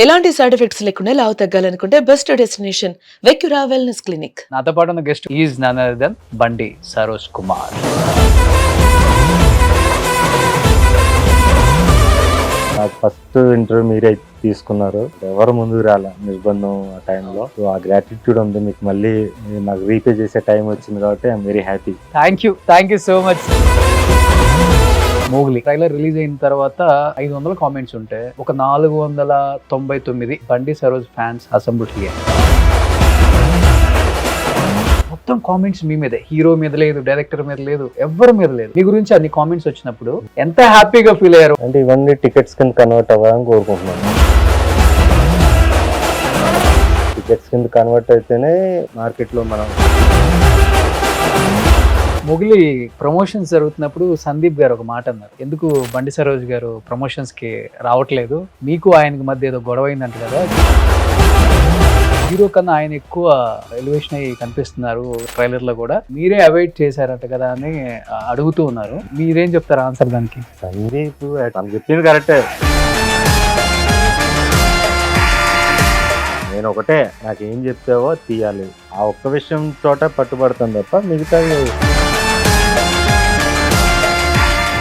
ఎలాంటి side effects లేకుండా లావు తగ్గాలనుకుంటే best destination Vecura wellness clinic. నాతో పాటు ఉన్న guest is none other than Bandi Saroj Kumar. నాకు ఫస్ట్ ఇంటర్వ్యూ మీరే తీసుకున్నారు, ఎవరు ముందుకు రాలే నిర్బంధం ఆ టైంలో. సో ఆ గ్రాటిట్యూడ్ ఉంది మీకు, మళ్ళీ నాకు రీపే చేసే టైం వచ్చింది కాబట్టి I'm very happy. Thank you so much. Mowgli trailer release అయిన తర్వాత 500 కామెంట్స్ ఉంటే ఒక 499 బండి సరోజ్ ఫ్యాన్స్ అసెంబ్లీ అయ్యారు. మొత్తం కామెంట్స్ మీ మీదే, హీరో మీద లేదు, డైరెక్టర్ మీద లేదు, ఎవరి మీద లేదు. మీ గురించి అన్ని కామెంట్స్ వచ్చినప్పుడు ఎంత హ్యాపీగా ఫీల్ అయ్యారు? అంటే ఇవన్నీ టికెట్స్ కింద కన్వర్ట్ అవ్వాలని కోరుకుంటున్నాను. టికెట్స్ కింద కన్వర్ట్ అయితేనే మార్కెట్లో మనం. మొగిలి ప్రమోషన్స్ జరుగుతున్నప్పుడు సందీప్ గారు ఒక మాట అన్నారు, ఎందుకు బండి సరోజ్ గారు ప్రమోషన్స్ కి రావట్లేదు, మీకు ఆయనకి మధ్య ఏదో గొడవ అయిందంట కదా, హీరో కన్నా ఆయన ఎక్కువ ఎలివేషన్ అయ్యి కనిపిస్తున్నారు ట్రైలర్ లో కూడా, మీరే అవాయిడ్ చేశారట కదా అని అడుగుతూ ఉన్నారు. మీరేం చెప్తారు ఆన్సర్ దానికి? సందీప్ తను చెప్పింది కరెక్టే. నేను ఒకటే, నాకేం చెప్తావో తీయాలి, ఆ ఒక్క విషయం చోట పట్టుబడతాను తప్ప మిగతా.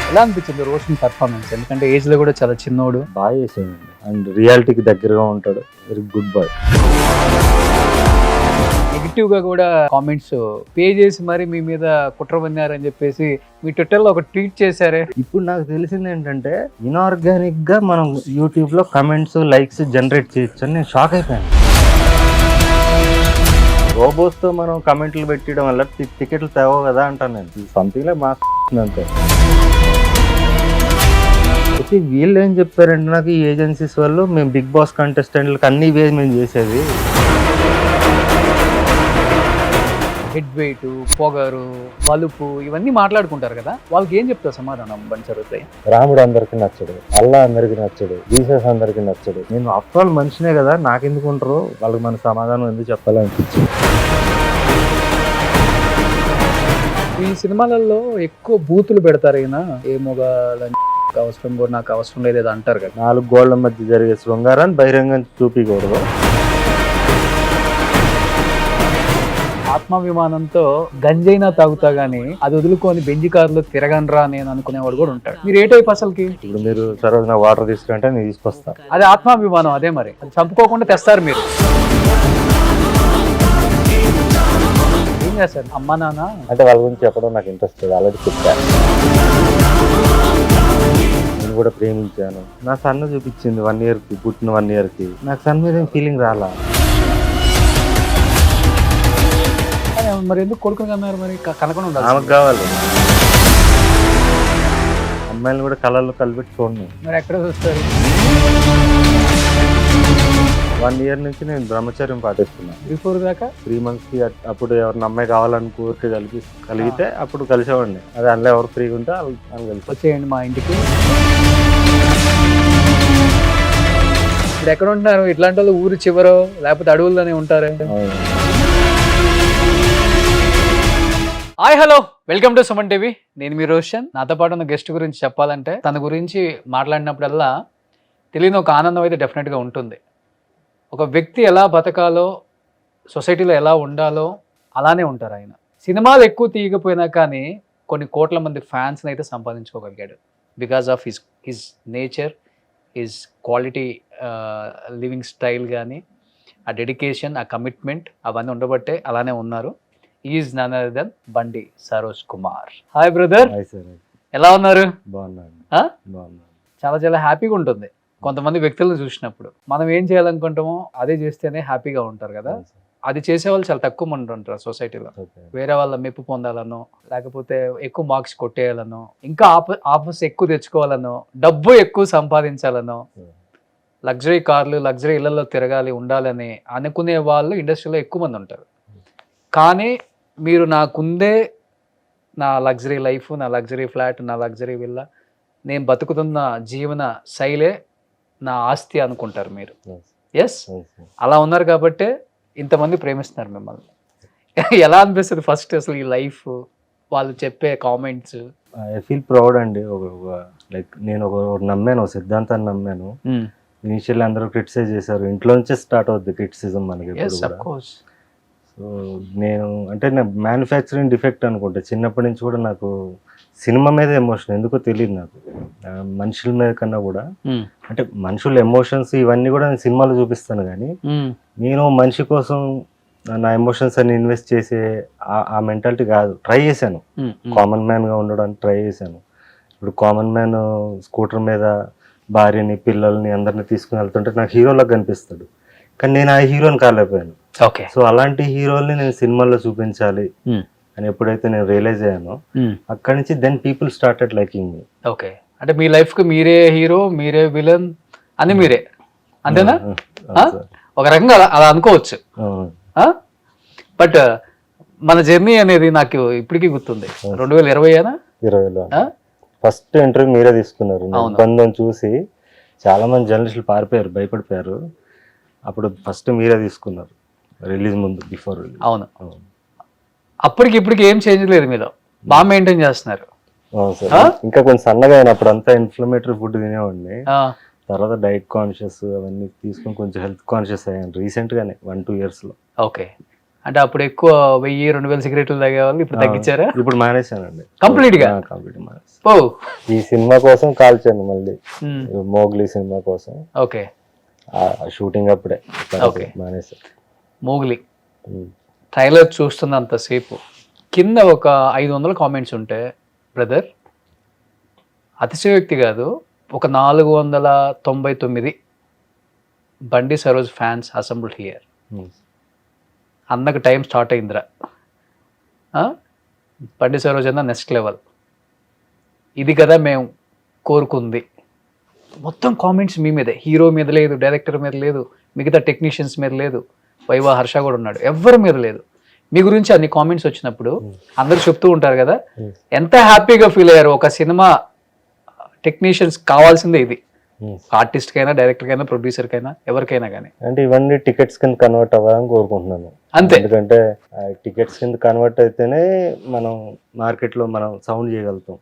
ఎలా అనిపించింది రోషన్ పర్ఫార్మెన్స్? ఎందుకంటే ఏజ్ లో కూడా చాలా చిన్నోడు, బాగా చేసాడండి అండ్ రియాలిటీకి దగ్గరగా ఉంటాడు. Very good bye. నెగిటివ్ గా కూడా కామెంట్స్ పే చేసి మరి మీ మీద కుట్ర పన్నారని చెప్పేసి మీ ట్విట్టర్ లో ఒక ట్వీట్ చేశారే. ఇప్పుడు నాకు తెలిసింది ఏంటంటే ఇన్ఆర్గానిక్ గా మనం యూట్యూబ్ లో కమెంట్స్ లైక్స్ జనరేట్ చేయొచ్చు అని నేను షాక్ అయిపోయాను. రోబోస్ తో మనం కమెంట్లు పెట్టడం వల్ల టికెట్లు తేవో కదా అంటాను నేను. సంథింగ్ లైక్ మా అంతే. అయితే వీళ్ళు ఏం చెప్పారంటే నాకు, ఈ ఏజెన్సీస్ వాళ్ళు మేము బిగ్ బాస్ కంటెస్టెంట్లకు అన్ని వేసి మేము చేసేది, హెడ్ వెయిట్, పొగరు, బలుపు ఇవన్నీ మాట్లాడుకుంటారు కదా, వాళ్ళకి ఏం చెప్తారు సమాధానం బండి సరోజ్? రాముడు అందరికి నచ్చడు, అల్లా అందరికి నచ్చడు, జీసస్ అందరికి నచ్చడు. నేను ఆఫ్టర్ ఆల్ మనిషినే కదా, నాకెందుకు ఉంటారు, వాళ్ళకి మన సమాధానం ఎందుకు చెప్పాలనిపించింది. ఈ సినిమాలలో ఎక్కువ బూతులు పెడతారు, అయినా ఏ మొగాలని అవసరం కూడా నాకు అవసరం లేదు అంటారు కదా. 4 గోళ్ల మధ్య జరిగే శృంగారాన్ని బహిరంగం చూపించకూడదు. ఆత్మాభిమానంతో గంజైనా తాగుతా గానీ అది వదులుకొని బెంజి కార్లో తిరగనరా నేను అనుకునేవాడు కూడా ఉంటాడు. మీరు ఏ టైప్ అసలుకి? ఇప్పుడు మీరు సరోజ్ నా వాటర్ తీసుకుంటే నేను తీసుకొస్తా, అదే ఆత్మాభిమానం. అదే మరి అది చంపుకోకుండా తెస్తారు మీరు. ఏం చేస్తారు అమ్మా నాన్న అంటే వాళ్ళ గురించి చెప్పడం నాకు ఇంట్రెస్ట్ లేదు, ఆల్రెడీ చెప్పాను. నేను కూడా ప్రేమించాను, నా సన్న చూపించింది 1 year కి, పుట్టిన 1 year కి. నాకు సన్ మీద ఏం ఫీలింగ్ రాలా. మరి ఎందుకు కొడుకుని కన్నారు? మరి కనకుండా ఉండాలి, ఆమెకు కావాలి. అమ్మాయిలు కూడా కళల్లో కలిపెట్టి చూడండి. మరి ఎక్కడ చూస్తారు? 1 year నుంచి నేను బ్రహ్మచర్యం పాటిస్తున్నాను. బిఫోర్ దాకా 3 months కి అప్పుడు ఎవరిని అమ్మాయి కావాలని కోరిక కలిగితే అప్పుడు కలిసేవాడిని. అదే అందులో ఎవరు ఫ్రీగా ఉంటే వాళ్ళు కలిసి వచ్చేయండి మా ఇంటికి. ఇప్పుడు ఎక్కడ ఉంటున్నారు? ఇట్లాంటి వాళ్ళు ఊరు చివరో లేకపోతే అడవుల్లోనే ఉంటారు. Hi hello, welcome to Suman TV. నేను మీ రోషన్. నాతో పాటు ఉన్న గెస్ట్ గురించి చెప్పాలంటే, తన గురించి మాట్లాడినప్పుడల్లా తెలియని ఒక ఆనందం అయితే డెఫినెట్గా ఉంటుంది. ఒక వ్యక్తి ఎలా బతకాలో, సొసైటీలో ఎలా ఉండాలో అలానే ఉంటారు ఆయన. సినిమాలు ఎక్కువ తీయకపోయినా కానీ కొన్ని కోట్ల మంది ఫ్యాన్స్ని అయితే సంపాదించుకోగలిగాడు. Because of his nature, his quality living style కానీ, ఆ డెడికేషన్, ఆ కమిట్మెంట్ అవన్నీ ఉండబట్టే అలానే ఉన్నారు. Is none other than Bandi Saroj Kumar. Hi brother, ఎలా ఉన్నారు? బాగున్నాను. చాలా చాలా హ్యాపీగా ఉంటుంది కొంతమంది వ్యక్తులను చూసినప్పుడు. మనం ఏం చేయాలనుకుంటామో అదే చేస్తేనే హ్యాపీగా ఉంటారు కదా. అది చేసేవాళ్ళు చాలా తక్కువ మంది ఉంటారు సొసైటీలో. వేరే వాళ్ళ మెప్పు పొందాలనో, లేకపోతే ఎక్కువ మార్క్స్ కొట్టేయాలనో, ఇంకా ఆఫర్స్ ఎక్కువ తెచ్చుకోవాలనో, డబ్బు ఎక్కువ సంపాదించాలనో, లగ్జరీ కార్లు, లగ్జరీ ఇళ్లలో తిరగాలి, ఉండాలని అనుకునే వాళ్ళు ఇండస్ట్రీలో ఎక్కువ మంది ఉంటారు. కానీ మీరు నాకుందే నా లగ్జరీ లైఫ్, నా లగ్జరీ ఫ్లాట్, నా లగ్జరీ విల్లా, నేను బతుకుతున్న జీవన శైలే నా ఆస్తి అనుకుంటారు మీరు. ఎస్, అలా ఉన్నారు కాబట్టే ఇంతమంది ప్రేమిస్తున్నారు మిమ్మల్ని. ఎలా అనిపిస్తుంది ఫస్ట్ అసలు ఈ లైఫ్, వాళ్ళు చెప్పే కామెంట్స్? ఐ ఫీల్ ప్రౌడ్ అండి. లైక్ నేను ఒక నమ్మాను, ఒక సిద్ధాంతాన్ని నమ్మాను. ఇనిషియల్ అందరూ క్రిటిసైజ్ చేశారు, ఇంట్లో నుంచే స్టార్ట్ అవుద్ది క్రిటిసిజం మనకి ఎప్పుడు ఎస్ ఆఫ్ కూడా. కోర్స్. సో నేను అంటే నా మ్యానుఫ్యాక్చరింగ్ డిఫెక్ట్ అనుకుంటా, చిన్నప్పటి నుంచి కూడా నాకు సినిమా మీద ఎమోషన్ ఎందుకో తెలియదు నాకు, మనుషుల మీద కన్నా కూడా. అంటే మనుషుల ఎమోషన్స్ ఇవన్నీ కూడా నేను సినిమాలో చూపిస్తాను, కానీ నేను మనిషి కోసం నా ఎమోషన్స్ అన్ని ఇన్వెస్ట్ చేసే ఆ మెంటాలిటీ కాదు. ట్రై చేశాను, కామన్ మ్యాన్గా ఉండడానికి ట్రై చేశాను. ఇప్పుడు కామన్ మ్యాన్ స్కూటర్ మీద భార్యని పిల్లల్ని అందరిని తీసుకుని వెళ్తుంటే నాకు హీరోలాగా కనిపిస్తాడు, కానీ నేను ఆ హీరోని కాలేకపోయాను. ఓకే. సో అలాంటి హీరోల్ని నేను సినిమాల్లో చూపించాలి అని ఎప్పుడైతే నేను రియలైజ్ అయ్యానో, అక్కడి నుంచి then people started liking me. Okay, అంటే మీ లైఫ్ కి మీరే హీరో, మీరే విలన్ అని మీరే, అంతేనా? ఒక రకంగా అలా అనుకోవచ్చు. బట్ మన జర్నీ అనేది నాకు ఇప్పటికీ గుర్తుంది. 2020 20లో ఫస్ట్ ఇంటర్వ్యూ మీరే తీసుకున్నారు. నిర్బంధం చూసి చాలా మంది జర్నలిస్టులు పారిపోయారు, భయపడిపోయారు. అప్పుడు ఫస్ట్ మీరే తీసుకున్నారు, రిలీజ్ ముందు, బిఫోర్ రిలీజ్. అవును, అప్పటికి ఇప్పటికి ఏం చేంజ్ లేదు, మీలో బాగా మెయింటైన్ చేస్తున్నారు. ఇంకా కొంచెం సన్నగా అయినప్పుడు అంతా ఇన్ఫ్లమేటరీ ఫుడ్ తినేవాడిని, తర్వాత డైట్ కాన్షియస్ అవన్నీ తీసుకుని కొంచెం హెల్త్ కాన్షియస్ అయ్యాను రీసెంట్ గానే 1-2 years లో. ఓకే, అంటే అప్పుడు ఎక్కువ 1000-2000 సిగరెట్లు తాగేవాళ్ళు, ఇప్పుడు తగ్గించారా? ఇప్పుడు మానేశానండి కంప్లీట్ గా. మానేసి ఈ సినిమా కోసం కాల్చాను మళ్ళీ, మోగ్లీ సినిమా కోసం. ఓకే, షూటింగ్ అప్పుడే మానేసా. మోగ్లీ ట్రైలర్ చూస్తున్నంతసేపు కింద ఒక 500 కామెంట్స్ ఉంటే, బ్రదర్ అతిశయోక్తి కాదు, ఒక 499 బండి సరోజ్ ఫ్యాన్స్ అసెంబ్ల్డ్ హియర్. అన్నకు టైం స్టార్ట్ అయిందిరా, బండి సరోజ్ అన్న నెక్స్ట్ లెవెల్, ఇది కదా మేము కోరుకుంది. మొత్తం కామెంట్స్ మీ మీదే, హీరో మీద లేదు, డైరెక్టర్ మీద లేదు, మిగతా టెక్నీషియన్స్ మీద లేదు, వైవా హర్ష కూడా ఉన్నాడు, ఎవరి మీద లేదు. మీ గురించి అన్ని కామెంట్స్ వచ్చినప్పుడు అందరు చెప్తూ ఉంటారు కదా, ఎంత హ్యాపీగా ఫీల్ అయ్యారు. ఒక సినిమా టెక్నీషియన్స్ కావాల్సిందే ఇది, ఆర్టిస్ట్ కైనా, డైరెక్టర్ కైనా, ప్రొడ్యూసర్ కైనా, ఎవరికైనా కానీ. అంటే ఇవన్నీ టికెట్స్ కింద కన్వర్ట్ అవ్వాలని కోరుకుంటున్నాను అంతే. ఎందుకంటే టికెట్స్ కింద కన్వర్ట్ అయితేనే మనం మార్కెట్ లో మనం సౌండ్ చేయగలుగుతాం,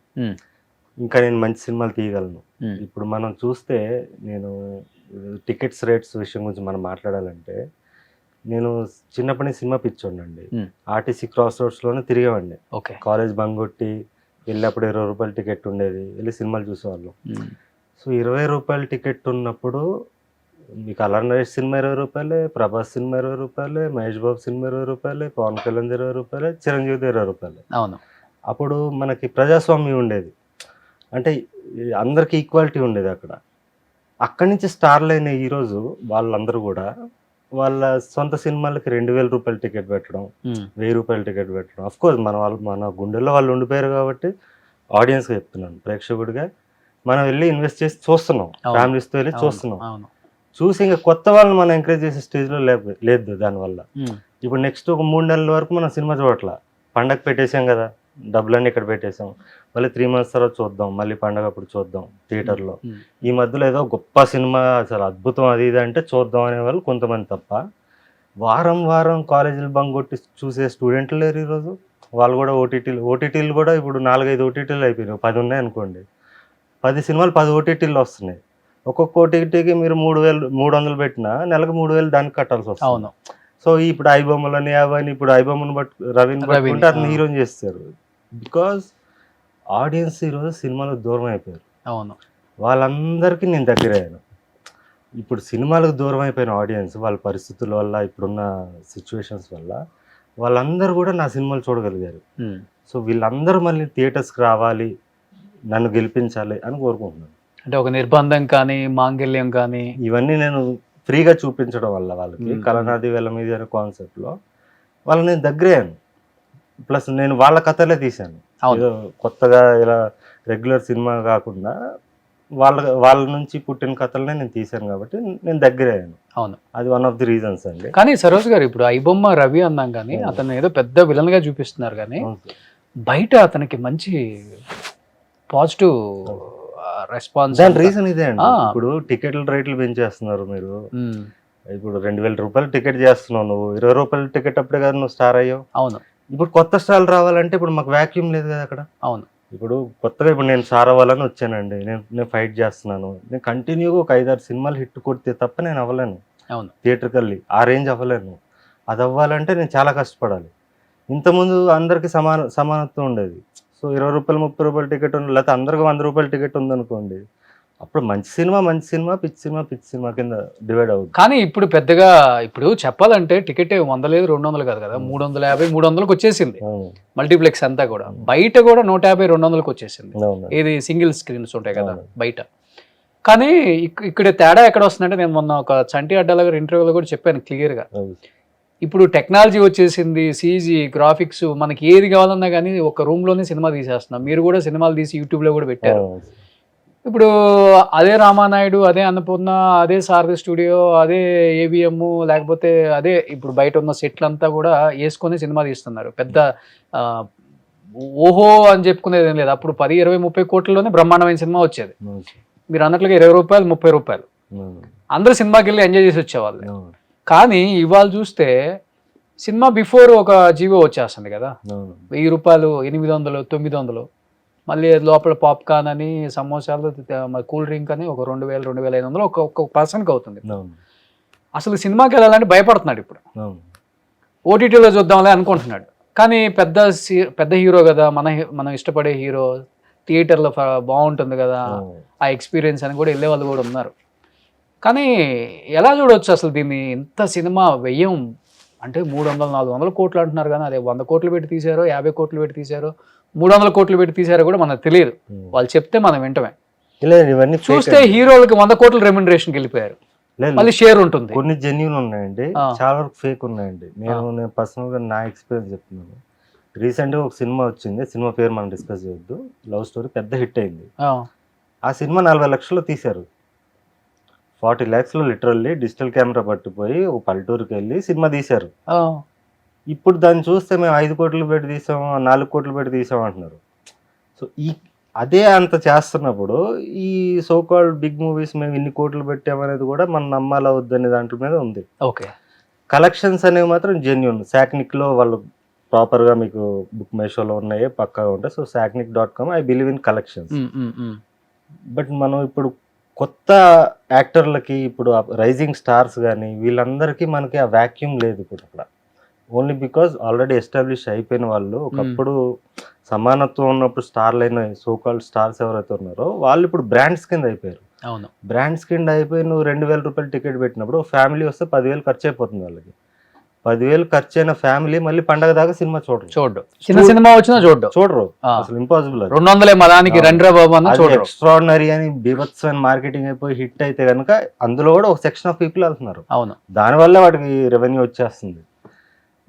ఇంకా నేను మంచి సినిమాలు తీయగలను. ఇప్పుడు మనం చూస్తే, నేను టికెట్స్ రేట్స్ విషయం గురించి మనం మాట్లాడాలంటే, నేను చిన్నప్పటి నుంచి సినిమా పిచ్చోండి. ఆర్టీసీ క్రాస్ రోడ్స్ లోనే తిరిగేవాడిని. కాలేజ్ బంక్ కొట్టి వెళ్ళినప్పుడు 20 రూపాయల టికెట్ ఉండేది, వెళ్ళి సినిమాలు చూసేవాళ్ళం. సో 20 రూపాయల టికెట్ ఉన్నప్పుడు మీకు అల్లరి నరేష్ సినిమా 20 రూపాయలే, ప్రభాస్ సినిమా 20 రూపాయలే, మహేష్ బాబు సినిమా 20 రూపాయలే, పవన్ కళ్యాణ్ 20 రూపాయలే, చిరంజీవి 20 రూపాయలే. అవును, అప్పుడు మనకి ప్రజాస్వామ్యం ఉండేది, అంటే అందరికి ఈక్వాలిటీ ఉండేది అక్కడ. అక్కడి నుంచి స్టార్లు అయిన ఈరోజు వాళ్ళందరూ కూడా వాళ్ళ సొంత సినిమాలకి 2000 రూపాయల టికెట్ పెట్టడం, 1000 రూపాయల టికెట్ పెట్టడం. అఫ్ కోర్స్ మన గుండెల్లో వాళ్ళు ఉండిపోయారు కాబట్టి ఆడియన్స్గా చెప్తున్నాను, ప్రేక్షకుడిగా మనం వెళ్ళి ఇన్వెస్ట్ చేసి చూస్తున్నాం, ఫ్యామిలీస్తో వెళ్ళి చూస్తున్నాం. చూసి ఇంకా కొత్త వాళ్ళని మనం ఎంకరేజ్ చేసే స్టేజ్లో లేదు దానివల్ల. ఇప్పుడు నెక్స్ట్ ఒక 3 నెలల వరకు మనం సినిమా చూడట్లా, పండగ పెట్టేసాం కదా, డబ్బులన్నీ ఇక్కడ పెట్టేసాం, మళ్ళీ 3 months తర్వాత చూద్దాం, మళ్ళీ పండగ అప్పుడు చూద్దాం థియేటర్లో. ఈ మధ్యలో ఏదో గొప్ప సినిమా అసలు అద్భుతం అది ఇది అంటే చూద్దాం అనేవాళ్ళు కొంతమంది తప్ప, వారం వారం కాలేజీలు బంక్ కొట్టి చూసే స్టూడెంట్లు లేరు ఈరోజు. వాళ్ళు కూడా ఓటీటీలు కూడా ఇప్పుడు 4-5 ఓటీటీలు అయిపోయినాయి, 10 ఉన్నాయి అనుకోండి, 10 సినిమాలు 10 ఓటీటీలు వస్తున్నాయి. ఒక్కొక్క ఓటీటీకి మీరు 300 పెట్టినా నెలకు 3000 దానికి కట్టాల్సి వస్తుంది. సో ఇప్పుడు ఐబొమ్మలని అవన్నీ, ఇప్పుడు ఐబొమ్మను రవిని పట్టుకుంటే అతను హీరోని చేస్తారు. బికాజ్ ఆడియన్స్ ఈరోజు సినిమాలకు దూరం అయిపోయారు. అవును, వాళ్ళందరికీ నేను దగ్గర అయ్యాను. ఇప్పుడు సినిమాలకు దూరం అయిపోయిన ఆడియన్స్ వాళ్ళ పరిస్థితుల వల్ల, ఇప్పుడున్న సిచ్యువేషన్స్ వల్ల వాళ్ళందరూ కూడా నా సినిమాలు చూడగలిగారు. సో వీళ్ళందరూ మళ్ళీ థియేటర్స్కి రావాలి, నన్ను గెలిపించాలి అని కోరుకుంటున్నాను. అంటే ఒక నిర్బంధం కానీ, మాంగళ్యం కానీ, ఇవన్నీ నేను ఫ్రీగా చూపించడం వల్ల వాళ్ళకి, కలనాది వేల మీద అనే కాన్సెప్ట్లో వాళ్ళు నేను దగ్గరయ్యాను. ప్లస్ నేను వాళ్ళ కథలే తీశాను, ఏదో కొత్తగా ఇలా రెగ్యులర్ సినిమా కాకుండా వాళ్ళ నుంచి పుట్టిన కథలనే నేను తీశాను కాబట్టి నేను దగ్గరయ్యాను. అవును, అది వన్ ఆఫ్ ది రీజన్స్ అండి. కానీ సరోజ్ గారు, ఇప్పుడు ఐబొమ్మ రవి అన్నాం కానీ అతను ఏదో పెద్ద విలన్ గా చూపిస్తున్నారు, కానీ బయట అతనికి మంచి పాజిటివ్ రెస్పాన్స్. దాని రీజన్ ఇదే అండి, ఇప్పుడు టికెట్ల రేట్లు పెంచేస్తున్నారు మీరు. ఇప్పుడు 2000 రూపాయలు టికెట్ చేస్తున్నావు నువ్వు, 20 రూపాయల టికెట్ అప్పుడే కదా నువ్వు స్టార్ అయ్యావు. అవును, ఇప్పుడు కొత్త స్టార్లు రావాలంటే ఇప్పుడు మాకు వ్యాక్యూమ్ లేదు కదా అక్కడ. అవును, ఇప్పుడు కొత్తగా ఇప్పుడు నేను స్టార్ అవ్వాలని వచ్చానండి, నేను ఫైట్ చేస్తున్నాను, నేను కంటిన్యూగా ఒక 5-6 సినిమాలు హిట్ కొడితే తప్ప నేను అవ్వలేను. అవును. థియేటర్కి వెళ్ళి ఆ రేంజ్ అవ్వలేను. అది అవ్వాలంటే నేను చాలా కష్టపడాలి. ఇంతకుముందు అందరికీ సమానత్వం ఉండేది. సో రూ. 20, రూ. 30 టికెట్ ఉంది, లేకపోతే అందరికి రూ. 100 టికెట్ ఉందనుకోండి, అప్పుడు మంచి సినిమా, పిచ్చి సినిమా కింద డివైడ్ అవుతుంది. కానీ ఇప్పుడు పెద్దగా ఇప్పుడు చెప్పాలంటే టికెట్ 100 లేదు 200 కాదు కదా, 350 300కి వచ్చేసింది మల్టీప్లెక్స్ అంతా కూడా. బయట కూడా 150 200కి వచ్చేసింది. ఇది సింగిల్ స్క్రీన్స్ ఉంటాయి కదా బయట. కానీ ఇక్కడ తేడా ఎక్కడ వస్తుందంటే, నేను మొన్న ఒక చంటి అడ్డాల గారి ఇంటర్వ్యూలో కూడా చెప్పాను క్లియర్గా. ఇప్పుడు టెక్నాలజీ వచ్చేసింది, సీజీ గ్రాఫిక్స్, మనకి ఏది కావాలన్నా కానీ ఒక రూమ్లోనే సినిమా తీసేస్తున్నాం. మీరు కూడా సినిమాలు తీసి యూట్యూబ్లో కూడా పెట్టారు. ఇప్పుడు అదే రామానాయుడు, అదే అన్నపూర్ణ, అదే సారథి స్టూడియో, అదే ఏవిఎం, లేకపోతే అదే ఇప్పుడు బయట ఉన్న సెట్లంతా కూడా వేసుకొని సినిమా తీస్తున్నారు. పెద్ద ఓహో అని చెప్పుకునేది ఏం లేదు. అప్పుడు 10, 20, 30 కోట్లలోనే బ్రహ్మాండమైన సినిమా వచ్చేది. మీరు అన్నట్లుగా రూ. 20, 30 అందరూ సినిమాకి వెళ్ళి ఎంజాయ్ చేసి వచ్చేవాళ్ళు. కానీ ఇవాళ చూస్తే సినిమా బిఫోర్ ఒక జీవో వచ్చేస్తుంది కదా, రూ. 1000, 800, 900, మళ్ళీ లోపల పాప్కార్న్ అని, సమోసాలు, కూల్ డ్రింక్ అని ఒక 2000, 2500 ఒక్కొక్క పర్సన్కి అవుతుంది. అసలు సినిమాకి వెళ్ళాలంటే భయపడుతున్నాడు ఇప్పుడు. ఓటీటీలో చూద్దాంలే అనుకుంటున్నాడు. కానీ పెద్ద హీరో కదా, మనం ఇష్టపడే హీరో, థియేటర్లో బాగుంటుంది కదా ఆ ఎక్స్పీరియన్స్ అని కూడా వెళ్ళే వాళ్ళు కూడా ఉన్నారు. కానీ ఎలా చూడవచ్చు అసలు దీన్ని? ఇంత సినిమా వ్యయం అంటే 300, 400 కోట్లు అంటున్నారు, కానీ అదే 100 కోట్లు పెట్టి తీశారో, 50 కోట్లు పెట్టి తీశారో, 300 కోట్లు పెట్టి తీశారో కూడా మనకు తెలియదు. వాళ్ళు చెప్తే మనం వింటమే. చూస్తే హీరోలకి 100 కోట్ల రెమ్యునరేషన్కి వెళ్ళిపోయారు. మళ్ళీ షేర్ ఉంటుంది. కొన్ని జెన్యూన్ ఉన్నాయండి, చాలా వరకు ఫేక్ ఉన్నాయండి. నేను పర్సనల్గా నా ఎక్స్పీరియన్స్ చెప్తున్నాను. రీసెంట్గా ఒక సినిమా వచ్చింది, సినిమా పేరు మనం డిస్కస్ చేయొద్దు, లవ్ స్టోరీ, పెద్ద హిట్ అయింది. ఆ సినిమా 40 లక్షలు తీశారు. 40 lakhs లిటరల్లీ డిజిటల్ కెమెరా పట్టుపోయి ఒక పల్లెటూరుకి వెళ్ళి సినిమా తీశారు. ఇప్పుడు దాన్ని చూస్తే మేము 5 కోట్లు పెట్టి తీసాం, 4 కోట్లు పెట్టి తీసాం అంటున్నారు. సో అదే అంత చేస్తున్నప్పుడు ఈ సో కాల్డ్ బిగ్ మూవీస్ మేము ఇన్ని కోట్లు పెట్టామనేది కూడా మనం నమ్మాలా వద్దనే దాంట్లో మీద ఉంది. ఓకే, కలెక్షన్స్ అనేవి మాత్రం జెన్యూన్. సాక్నిక్లో వాళ్ళు ప్రాపర్గా మీకు బుక్ మేషోలో ఉన్నాయి, పక్కాగా ఉంటాయి. So sacknic.com, I believe in collections. But మనం ఇప్పుడు కొత్త యాక్టర్లకి, ఇప్పుడు రైజింగ్ స్టార్స్ కానీ వీళ్ళందరికీ మనకి ఆ వ్యాక్యూమ్ లేదు ఇప్పుడు అక్కడ. ఓన్లీ బికాజ్ ఆల్రెడీ ఎస్టాబ్లిష్ అయిపోయిన వాళ్ళు, ఒకప్పుడు సమానత్వం ఉన్నప్పుడు స్టార్లు అయిన సోకాల్డ్ స్టార్స్ ఎవరైతే ఉన్నారో వాళ్ళు ఇప్పుడు బ్రాండ్స్ కింద అయిపోయారు. అవును, బ్రాండ్స్ కింద అయిపోయి నువ్వు 2000 రూపాయలు టికెట్ పెట్టినప్పుడు ఫ్యామిలీ వస్తే 10,000 ఖర్చు అయిపోతుంది వాళ్ళకి. 10,000 ఖర్చు అయిన ఫ్యామిలీ మళ్ళీ పండగ దాకా సినిమా చూడరు. చిన్న సినిమా వచ్చినా చూడరు. అసలు ఇంపాసిబుల్. 200 మదానికి రండ్రా బాబు అన్న చూడరు. ఎక్స్ట్రాడినరీ అని బీభత్సమైన మార్కెటింగ్ అయిపోయి హిట్ అయితే కనుక అందులో కూడా ఒక సెక్షన్ ఆఫ్ పీపుల్ వెళ్తున్నారు. అవును, దానివల్ల వాటికి రెవెన్యూ వచ్చేస్తుంది.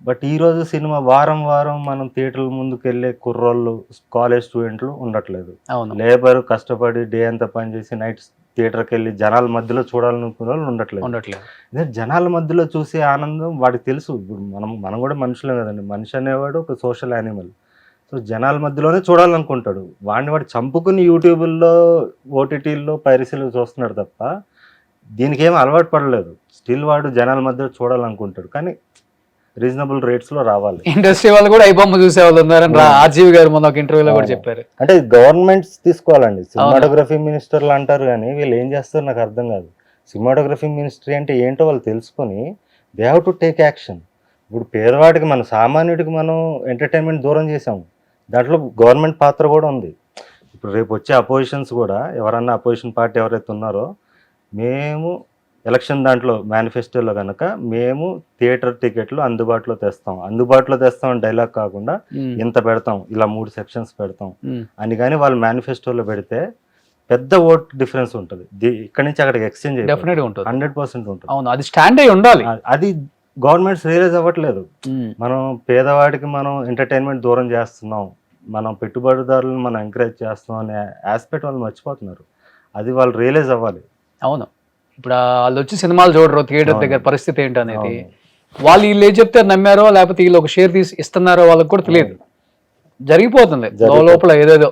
బట్ ఈరోజు సినిమా వారం మనం థియేటర్ల ముందుకు వెళ్ళే కుర్రోళ్ళు, కాలేజ్ స్టూడెంట్లు ఉండట్లేదు. లేబర్ కష్టపడి డే అంతా పనిచేసి నైట్ థియేటర్కి వెళ్ళి జనాల మధ్యలో చూడాలనుకునే వాళ్ళు ఉండట్లేదు. జనాల మధ్యలో చూసే ఆనందం వాడికి తెలుసు. ఇప్పుడు మనం కూడా మనుషులే కదండి, మనిషి అనేవాడు ఒక సోషల్ యానిమల్. సో జనాల మధ్యలోనే చూడాలనుకుంటాడు. వాడు చంపుకుని యూట్యూబ్లో, ఓటీటీల్లో, పైరసీలో చూస్తున్నాడు తప్ప దీనికి ఏం అలవాటు పడలేదు. స్టిల్ వాడు జనాల మధ్యలో చూడాలనుకుంటాడు, కానీ రీజనబుల్ రేట్స్ లో రావాలి. ఇండస్ట్రీ వాళ్ళు కూడా ఐబొమ్మ చూసే వాళ్ళు ఉన్నారని ఆర్జీవి గారు మొన్న ఒక ఇంటర్వ్యూలో కూడా చెప్పారు. అంటే గవర్నమెంట్స్ తీసుకోవాలండి. సినిమాటోగ్రఫీ మినిస్టర్లు అంటారు కానీ వీళ్ళు ఏం చేస్తారు నాకు అర్థం కాదు. సినిమాటోగ్రఫీ మినిస్ట్రీ అంటే ఏంటో వాళ్ళు తెలుసుకొని they have to take action. ఇప్పుడు పేదవాడికి, మన సామాన్యుడికి మనం ఎంటర్టైన్మెంట్ దూరం చేసాము. దాంట్లో గవర్నమెంట్ పాత్ర కూడా ఉంది. ఇప్పుడు రేపు వచ్చే అపోజిషన్స్ కూడా, ఎవరన్నా అపోజిషన్ పార్టీ ఎవరైతే ఉన్నారో, మేము ఎలక్షన్ దాంట్లో మేనిఫెస్టోలో కనుక మేము థియేటర్ టికెట్లు అందుబాటులో తెస్తాం అని డైలాగ్ కాకుండా ఇంత పెడతాం, ఇలా 3 సెక్షన్స్ పెడతాం అని కానీ వాళ్ళు మేనిఫెస్టోలో పెడితే పెద్ద ఓట్ డిఫరెన్స్ ఉంటుంది. ఇక్కడ నుంచి అక్కడికి ఎక్స్చేంజ్ 100% ఉంటుంది. అవును, అది స్టాండ్ అయి ఉండాలి. అది గవర్నమెంట్స్ రియలైజ్ అవ్వట్లేదు. మనం పేదవాడికి మనం ఎంటర్టైన్మెంట్ దూరం చేస్తున్నాం, మనం పెట్టుబడిదారులను మనం ఎంకరేజ్ చేస్తున్నాం అనే ఆస్పెక్ట్ వాళ్ళు మర్చిపోతున్నారు. అది వాళ్ళు రియలైజ్ అవ్వాలి. అవును, ఇప్పుడు వాళ్ళు వచ్చి సినిమాలు చూడరు, థియేటర్ దగ్గర పరిస్థితి ఏంటనేది వాళ్ళు వీళ్ళు ఏం చెప్తే నమ్మారో, లేకపోతే వీళ్ళు ఒక షేర్ తీసి ఇస్తున్నారో వాళ్ళకి కూడా తెలియదు. జరిగిపోతుంది లోపల ఏదేదో.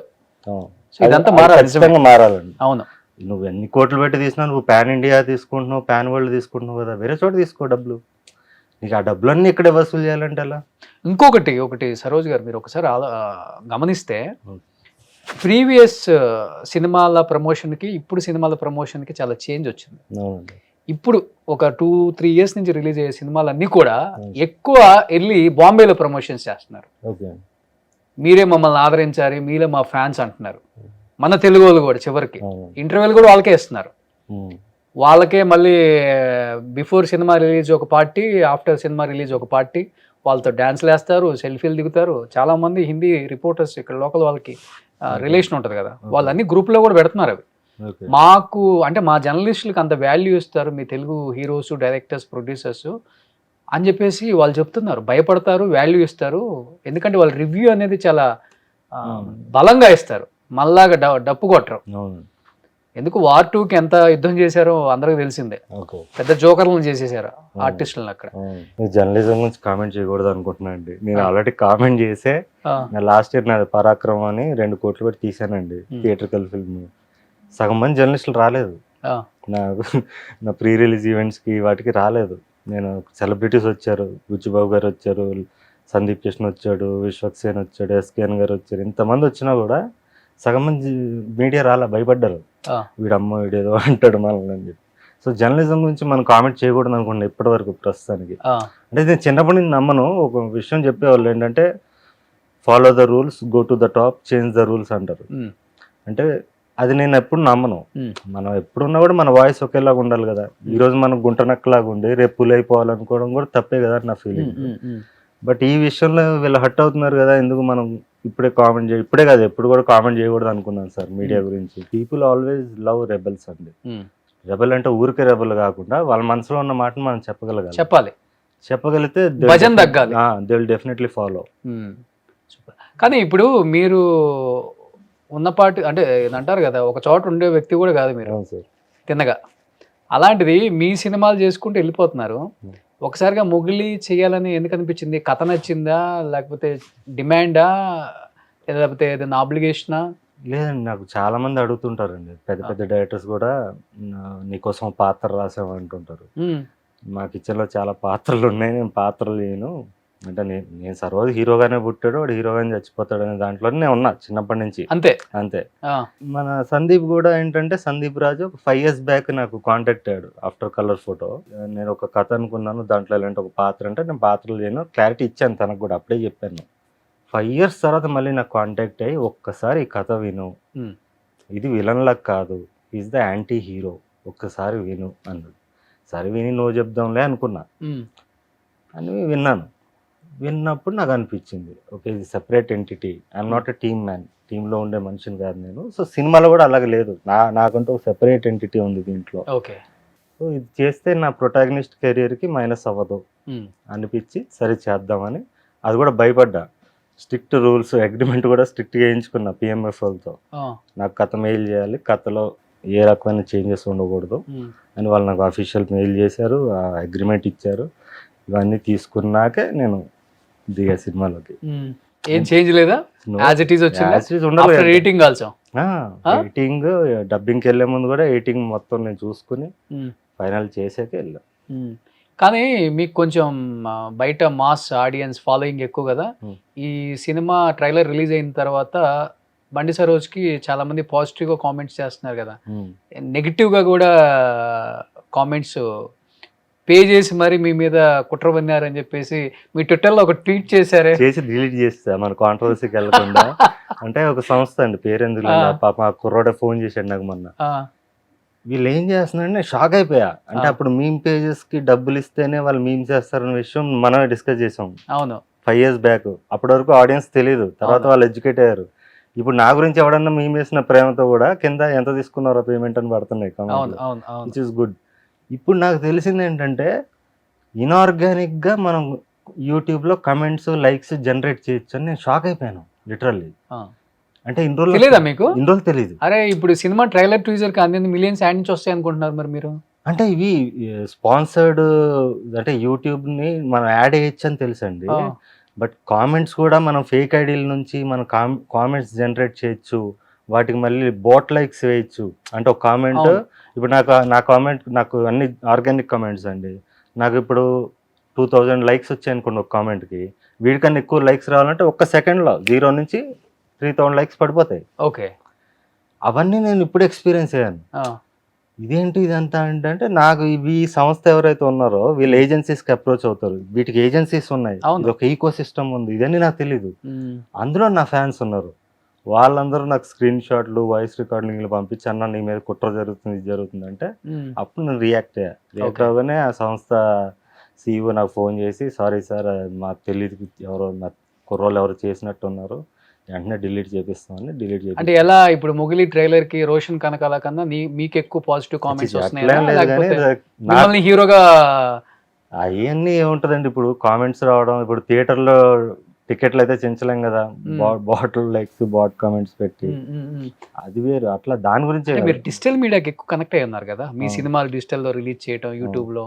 ఇదంతా మారాలండి. అవును, నువ్వు ఎన్ని కోట్లు పెట్టి తీసినా, నువ్వు పాన్ ఇండియా తీసుకుంటున్నావు, పాన్ వరల్డ్ తీసుకుంటున్నావు కదా, వేరే చోట తీసుకో డబ్బులు. నీకు ఆ డబ్బులన్నీ ఇక్కడే వసూలు చేయాలంటే ఎలా? ఇంకొకటి సరోజ్ గారు, మీరు ఒకసారి గమనిస్తే ప్రీవియస్ సినిమాల ప్రమోషన్కి ఇప్పుడు సినిమాల ప్రమోషన్కి చాలా చేంజ్ వచ్చింది. అవునండి. ఇప్పుడు ఒక 2-3 ఇయర్స్ నుంచి రిలీజ్ అయ్యే సినిమాలన్నీ కూడా ఎక్కువ వెళ్ళి బాంబేలో ప్రమోషన్స్ చేస్తున్నారు. ఓకే. మీరే మమ్మల్ని ఆదరించారు, మీరే మా ఫ్యాన్స్ అంటున్నారు. మన తెలుగు వాళ్ళు కూడా చివరికి అవును. ఇంటర్వ్యూలు కూడా వాళ్ళకే ఇస్తున్నారు. ఉమ్. వాళ్ళకే మళ్ళీ బిఫోర్ సినిమా రిలీజ్ ఒక పార్టీ, ఆఫ్టర్ సినిమా రిలీజ్ ఒక పార్టీ, వాళ్ళతో డ్యాన్స్లు వేస్తారు, సెల్ఫీలు దిగుతారు. చాలా మంది హిందీ రిపోర్టర్స్ ఇక్కడ లోకల్ వాళ్ళకి రిలేషన్ ఉంటుంది కదా, వాళ్ళన్నీ గ్రూప్లో కూడా పెడుతున్నారు అవి. ఓకే. మాకు అంటే మా జర్నలిస్టులకు అంత వాల్యూ ఇస్తారు మీ తెలుగు హీరోస్, డైరెక్టర్స్, ప్రొడ్యూసర్స్ అని చెప్పేసి వాళ్ళు చెప్తున్నారు. భయపడతారు, వాల్యూ ఇస్తారు. ఎందుకంటే వాళ్ళ రివ్యూ అనేది చాలా బలంగా ఇస్తారు. మళ్ళాగా డప్పు కొట్టరు. అవును. ఎందుకు వార్ 2కి ఎంత యుద్ధం చేశారో అందరికి తెలిసిందే. ఓకే. పెద్ద జోకర్లను చేసేసారు ఆర్టిస్టులను అక్కడ. జర్నలిజం గురించి కామెంట్ చేయకూడదు అనుకుంటున్నా అండి. నేను ఆల్రెడీ కామెంట్ చేసే నా లాస్ట్ ఇయర్ నాది పరాక్రమం అని 2 కోట్లు పెట్టి తీసానండి థియేట్రికల్ ఫిల్మ్. సగం మంది జర్నలిస్టులు రాలేదు నా ప్రీ రిలీజ్ ఈవెంట్స్కి, వాటికి రాలేదు. నేను సెలబ్రిటీస్ వచ్చారు, బుచ్చిబాబు గారు వచ్చారు, సందీప్ కృష్ణ వచ్చాడు, విశ్వక్సేన్ వచ్చాడు, ఎస్కేఎన్ గారు వచ్చారు. ఇంతమంది వచ్చినా కూడా సగం మంది మీడియా రాలే, భయపడ్డారు. వీడేదో అంటాడు మనల్ని అని చెప్పి. సో జర్నలిజం గురించి మనం కామెంట్ చేయకూడదు అనుకోండి ఇప్పటి వరకు ప్రస్తుతానికి. అంటే నేను చిన్నప్పటి నుంచి నమ్మను. ఒక విషయం చెప్పేవాళ్ళు ఏంటంటే follow the rules, go to the top, change the rules అంటారు. అంటే అది నేను ఎప్పుడు నమ్మను. మనం ఎప్పుడున్నా కూడా మన వాయిస్ ఒకేలాగా ఉండాలి కదా. ఈరోజు మనం గుంటనక్కలాగా ఉండి రేపు పుల్ అయిపోవాలనుకోవడం కూడా తప్పే కదా నా ఫీలింగ్. బట్ ఈ విషయంలో వీళ్ళు హర్ట్ అవుతున్నారు కదా, ఎందుకు మనం ఇప్పుడే కాదు ఎప్పుడు కూడా కామెంట్ చేయకూడదు అనుకున్నాను సార్ మీడియా గురించి. పీపుల్ ఆల్వేస్ లవ్ రెబెల్స్ అండి. రెబెల్ అంటే ఊరికే రెబెల్ కాకుండా వాళ్ళ మనసులో ఉన్న మాటను మనం చెప్పగలిగితే భజన తగ్గాలి, దే విల్ డెఫినెట్లీ ఫాలో. కానీ ఇప్పుడు మీరు ఉన్నపాటి అంటే అంటారు కదా, ఒక చోట ఉండే వ్యక్తి కూడా కాదు మీరు తిన్నగా. అలాంటిది మీ సినిమాలు చేసుకుంటూ వెళ్ళిపోతున్నారు. ఒకసారిగా మొగిలి చేయాలని ఎందుకు అనిపించింది? కథ నచ్చిందా, లేకపోతే డిమాండా, లేకపోతే ఏదైనా ఆబ్లిగేషనా? లేదండి, నాకు చాలా మంది అడుగుతుంటారండి. పెద్ద పెద్ద డైరెక్టర్స్ కూడా నీకోసం పాత్ర రాసాము అంటుంటారు. మా కిచెన్లో చాలా పాత్రలు ఉన్నాయి, నేను పాత్రలు లేను అంటే నేను సర్వోజు హీరోగానే పుట్టాడు, వాడు హీరోగానే చచ్చిపోతాడు అనే దాంట్లోనే నేను ఉన్నా చిన్నప్పటి నుంచి. అంతే. మన సందీప్ కూడా ఏంటంటే, సందీప్ రాజు ఒక 5 years బ్యాక్ నాకు కాంటాక్ట్ అయ్యాడు ఆఫ్టర్ కలర్ ఫోటో. నేను ఒక కథ అనుకున్నాను, దాంట్లో ఎలాంటి ఒక పాత్ర అంటే నేను పాత్రలు లేను, క్లారిటీ ఇచ్చాను తనకు కూడా, అప్పుడే చెప్పాను. 5 years తర్వాత మళ్ళీ నాకు కాంటాక్ట్ అయ్యి ఒక్కసారి ఈ కథ విను, ఇది విలన్ లాగా కాదు, ఈజ్ ద యాంటీ హీరో, ఒక్కసారి విను అన్నాడు. సరే విని నో చెప్దాంలే అనుకున్నా అని విన్నాను. విన్నప్పుడు నాకు అనిపించింది, ఓకే ఇది separate entity, I'm not a team man, టీంలో ఉండే మనిషిని కాదు నేను. సో సినిమాలో కూడా అలాగే లేదు, నాకంటూ ఒక సెపరేట్ ఎంటిటీ ఉంది దీంట్లో. సో ఇది చేస్తే నా ప్రొటాగనిస్ట్ కెరియర్కి మైనస్ అవ్వదు అనిపించి సరే చేద్దామని. అది కూడా భయపడ్డా, స్ట్రిక్ట్ రూల్స్ అగ్రిమెంట్ కూడా స్ట్రిక్ట్గా వేయించుకున్నా పిఎంఎఫ్ వాళ్ళతో. నాకు కథ మెయిల్ చేయాలి, కథలో ఏ రకమైన చేంజెస్ ఉండకూడదు అని వాళ్ళు నాకు అఫీషియల్ మెయిల్ చేశారు, అగ్రిమెంట్ ఇచ్చారు. ఇవన్నీ తీసుకున్నాకే నేను దిగా సినిమాలోకి. ఏం చేంజ్ లేదా? ఎడిటింగ్, డబ్బింగ్కి వెళ్ళే ముందు కూడా ఎడిటింగ్ మొత్తం నేను చూసుకుని ఫైనల్ చేసాకే వెళ్ళా. కానీ మీకు కొంచెం బయట మాస్ ఆడియన్స్ ఫాలోయింగ్ ఎక్కువ కదా. ఈ సినిమా ట్రైలర్ రిలీజ్ అయిన తర్వాత బండి సరోజ్కి చాలా మంది పాజిటివ్గా కామెంట్స్ చేస్తున్నారు కదా, నెగిటివ్గా కూడా కామెంట్స్ పే చేసి మరి మీ మీద కుట్ర పన్నారని చెప్పేసి మీ ట్విట్టర్లో ఒక ట్వీట్ చేశారే. చేసి డిలీట్ చేస్తా మన కాంట్రవర్సీకి వెళ్ళకుండా. అంటే ఒక సంస్థ అండి, పేరెందుకు పాప ఆ కుర్రోడే ఫోన్ చేశాడు నాకు మొన్న. వీళ్ళు ఏం చేస్తున్నారంటే నేను షాక్ అయిపోయా. అంటే అప్పుడు మీమ్ పేజెస్కి డబ్బులు ఇస్తేనే వాళ్ళు మీమ్ చేస్తారన్న విషయం మనమే డిస్కస్ చేసాం. అవును, 5 years బ్యాక్. అప్పటి వరకు ఆడియన్స్ తెలియదు, తర్వాత వాళ్ళు ఎడ్యుకేట్ అయ్యారు. ఇప్పుడు నా గురించి ఎవడన్నా మేము వేసిన ప్రేమతో కూడా కింద ఎంత తీసుకున్నారో పేమెంట్ అని పడుతున్నాయి, విచ్ ఇస్ గుడ్. ఇప్పుడు నాకు తెలిసింది ఏంటంటే, ఇన్ఆర్గానిక్గా మనం యూట్యూబ్లో కమెంట్స్, లైక్స్ జనరేట్ చేయొచ్చు అని నేను షాక్ అయిపోయాను లిటరల్లీ. అంటే ఇన్ని రోజులు తెలియదు. అరే ఇప్పుడు సినిమా ట్రైలర్ టీజర్ కి అన్ని మిలియన్స్ యాడ్ నుంచి వస్తాయి అనుకుంటున్నారు మరి మీరు? అంటే ఇవి స్పాన్సర్డ్, అంటే యూట్యూబ్ని మనం యాడ్ వేయచ్చు అని తెలుసండి. బట్ కామెంట్స్ కూడా మనం ఫేక్ ఐడీల నుంచి మనం కామెంట్స్ జనరేట్ చేయొచ్చు, వాటికి మళ్ళీ బోట్ లైక్స్ వేయచ్చు. అంటే ఒక కామెంట్ ఇప్పుడు నా కామెంట్, నాకు అన్ని ఆర్గానిక్ కామెంట్స్ అండి, నాకు ఇప్పుడు 2000 లైక్స్ వచ్చాయి అనుకోండి ఒక కామెంట్కి, వీడికన్నా ఎక్కువ లైక్స్ రావాలంటే ఒక్క సెకండ్లో 0 నుంచి 3000 లైక్స్ పడిపోతాయి. ఓకే. అవన్నీ నేను ఇప్పుడు ఎక్స్పీరియన్స్ అయ్యాను. ఇదేంటి ఇదంతా అంటే నాకు ఇవి ఈ సంస్థ ఎవరైతే ఉన్నారో వీళ్ళు ఏజెన్సీస్కి అప్రోచ్ అవుతారు. వీటికి ఏజెన్సీస్ ఉన్నాయి, అవును. ఇది ఒక ఈకో సిస్టమ్ ఉంది, ఇదన్నీ నాకు తెలీదు. అందులో నా ఫ్యాన్స్ ఉన్నారు. వాళ్ళందరూ నాకు స్క్రీన్ షాట్లు, వాయిస్ రికార్డింగ్లు పంపించి అన్న నీ మీద కుట్ర జరుగుతుంది, ఇది జరుగుతుంది అంటే అప్పుడు నేను రియాక్ట్ అవ్వగానే ఆ సంస్థ CEO నాకు ఫోన్ చేసి సారీ సార్ మాకు తెలియదు, ఎవరో నా కుర్రోళ్ళు ఎవరు చేసినట్టు ఉన్నారు, వెంటనే డిలీట్ చేపిస్తామని డిలీట్ చేసి. అంటే ఎలా ఇప్పుడు మొగిలి ట్రైలర్ కి రోషన్ కనకాల కన్నా మీకు ఎక్కువ పాజిటివ్ కామెంట్స్ వస్తున్నాయి, హీరోగా అవన్నీ ఏముంటదండి, ఇప్పుడు కామెంట్స్ రావడం, ఇప్పుడు థియేటర్లో టికెట్లు అయితే చించలేం కదా, బాటిల్ లైక్స్ బాట్ కామెంట్స్ పెట్టి, అది వేరు. అట్లా దాని గురించి మీరు డిజిటల్ మీడియాకి ఎక్కువ కనెక్ట్ అయ్యి ఉన్నారు కదా, మీ సినిమాలు డిజిటల్ లో రిలీజ్ చేయడం యూట్యూబ్ లో.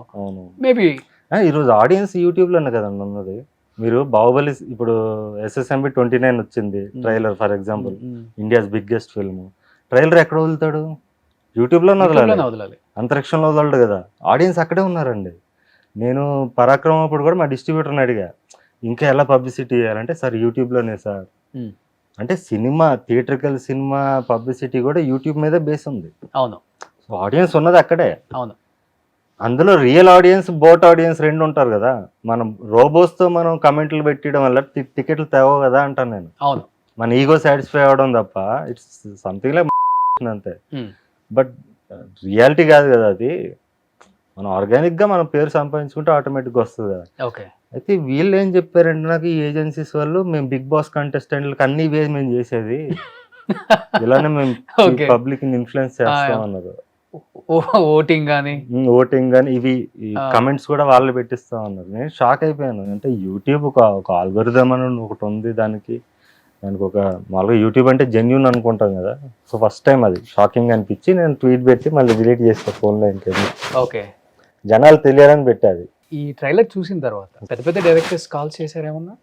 మేబీ ఈరోజు ఆడియన్స్ యూట్యూబ్ లోనే కదండి ఉన్నది. మీరు బాహుబలి ఇప్పుడు SSMB 29 వచ్చింది trailer, for example India's biggest film, trailer ఎక్కడ వదులుతాడు? యూట్యూబ్ లో వదలాలి, అంతరిక్షంలో వదలడు కదా. ఆడియన్స్ అక్కడే ఉన్నారండి. నేను పరాక్రమం అప్పుడు కూడా మా డిస్ట్రిబ్యూటర్ని అడిగా ఇంకా ఎలా పబ్లిసిటీ చేయాలంటే, సార్ యూట్యూబ్లోనే సార్ అంటే సినిమా థియేట్రికల్ సినిమా పబ్లిసిటీ కూడా యూట్యూబ్ మీద బేస్ ఉంది. అవును, ఆడియన్స్ ఉన్నది అక్కడే. అవును, అందులో రియల్ ఆడియన్స్, బోట్ ఆడియన్స్ రెండు ఉంటారు కదా. మనం రోబోస్తో మనం కమెంట్లు పెట్టడం వల్ల టికెట్లు తేవో కదా అంటాను నేను. అవును, మన ఈగో సాటిస్ఫై అవ్వడం తప్ప ఇట్స్ సంథింగ్ లైక్ అంతే. బట్ రియాలిటీ కాదు కదా అది. మనం ఆర్గానిక్గా మన పేరు సంపాదించుకుంటే ఆటోమేటిక్గా వస్తుంది కదా. ఓకే. అయితే వీళ్ళు ఏం చెప్పారంటే నాకు, ఈ ఏజెన్సీస్ వాళ్ళు మేము బిగ్ బాస్ కంటెస్టెంట్లకు అన్ని వేసి మేము చేసేది ఇలానే మేము పబ్లిక్ ఇన్ఫ్లుయెన్స్ చేస్తాం అన్నారు. ఓటింగ్ కానీ ఇవి కమెంట్స్ కూడా వాళ్ళు పెట్టిస్తాం అన్నారు. నేను షాక్ అయిపోయాను. అంటే యూట్యూబ్ ఒక ఆల్గోరిథం అని ఒకటి ఉంది, దానికి ఒక మామూలుగా యూట్యూబ్ అంటే జెన్యూన్ అనుకుంటాం కదా. సో ఫస్ట్ టైం అది షాకింగ్ అనిపించి నేను ట్వీట్ పెట్టి మళ్ళీ డిలీట్ చేస్తాను ఫోన్లో. ఇంకేమి ఓకే, జనాలు తెలియాలని పెట్టాది. ఈ ట్రైలర్ చూసిన తర్వాత పెద్ద పెద్ద డైరెక్టర్స్ కాల్ చేశారేమన్నా,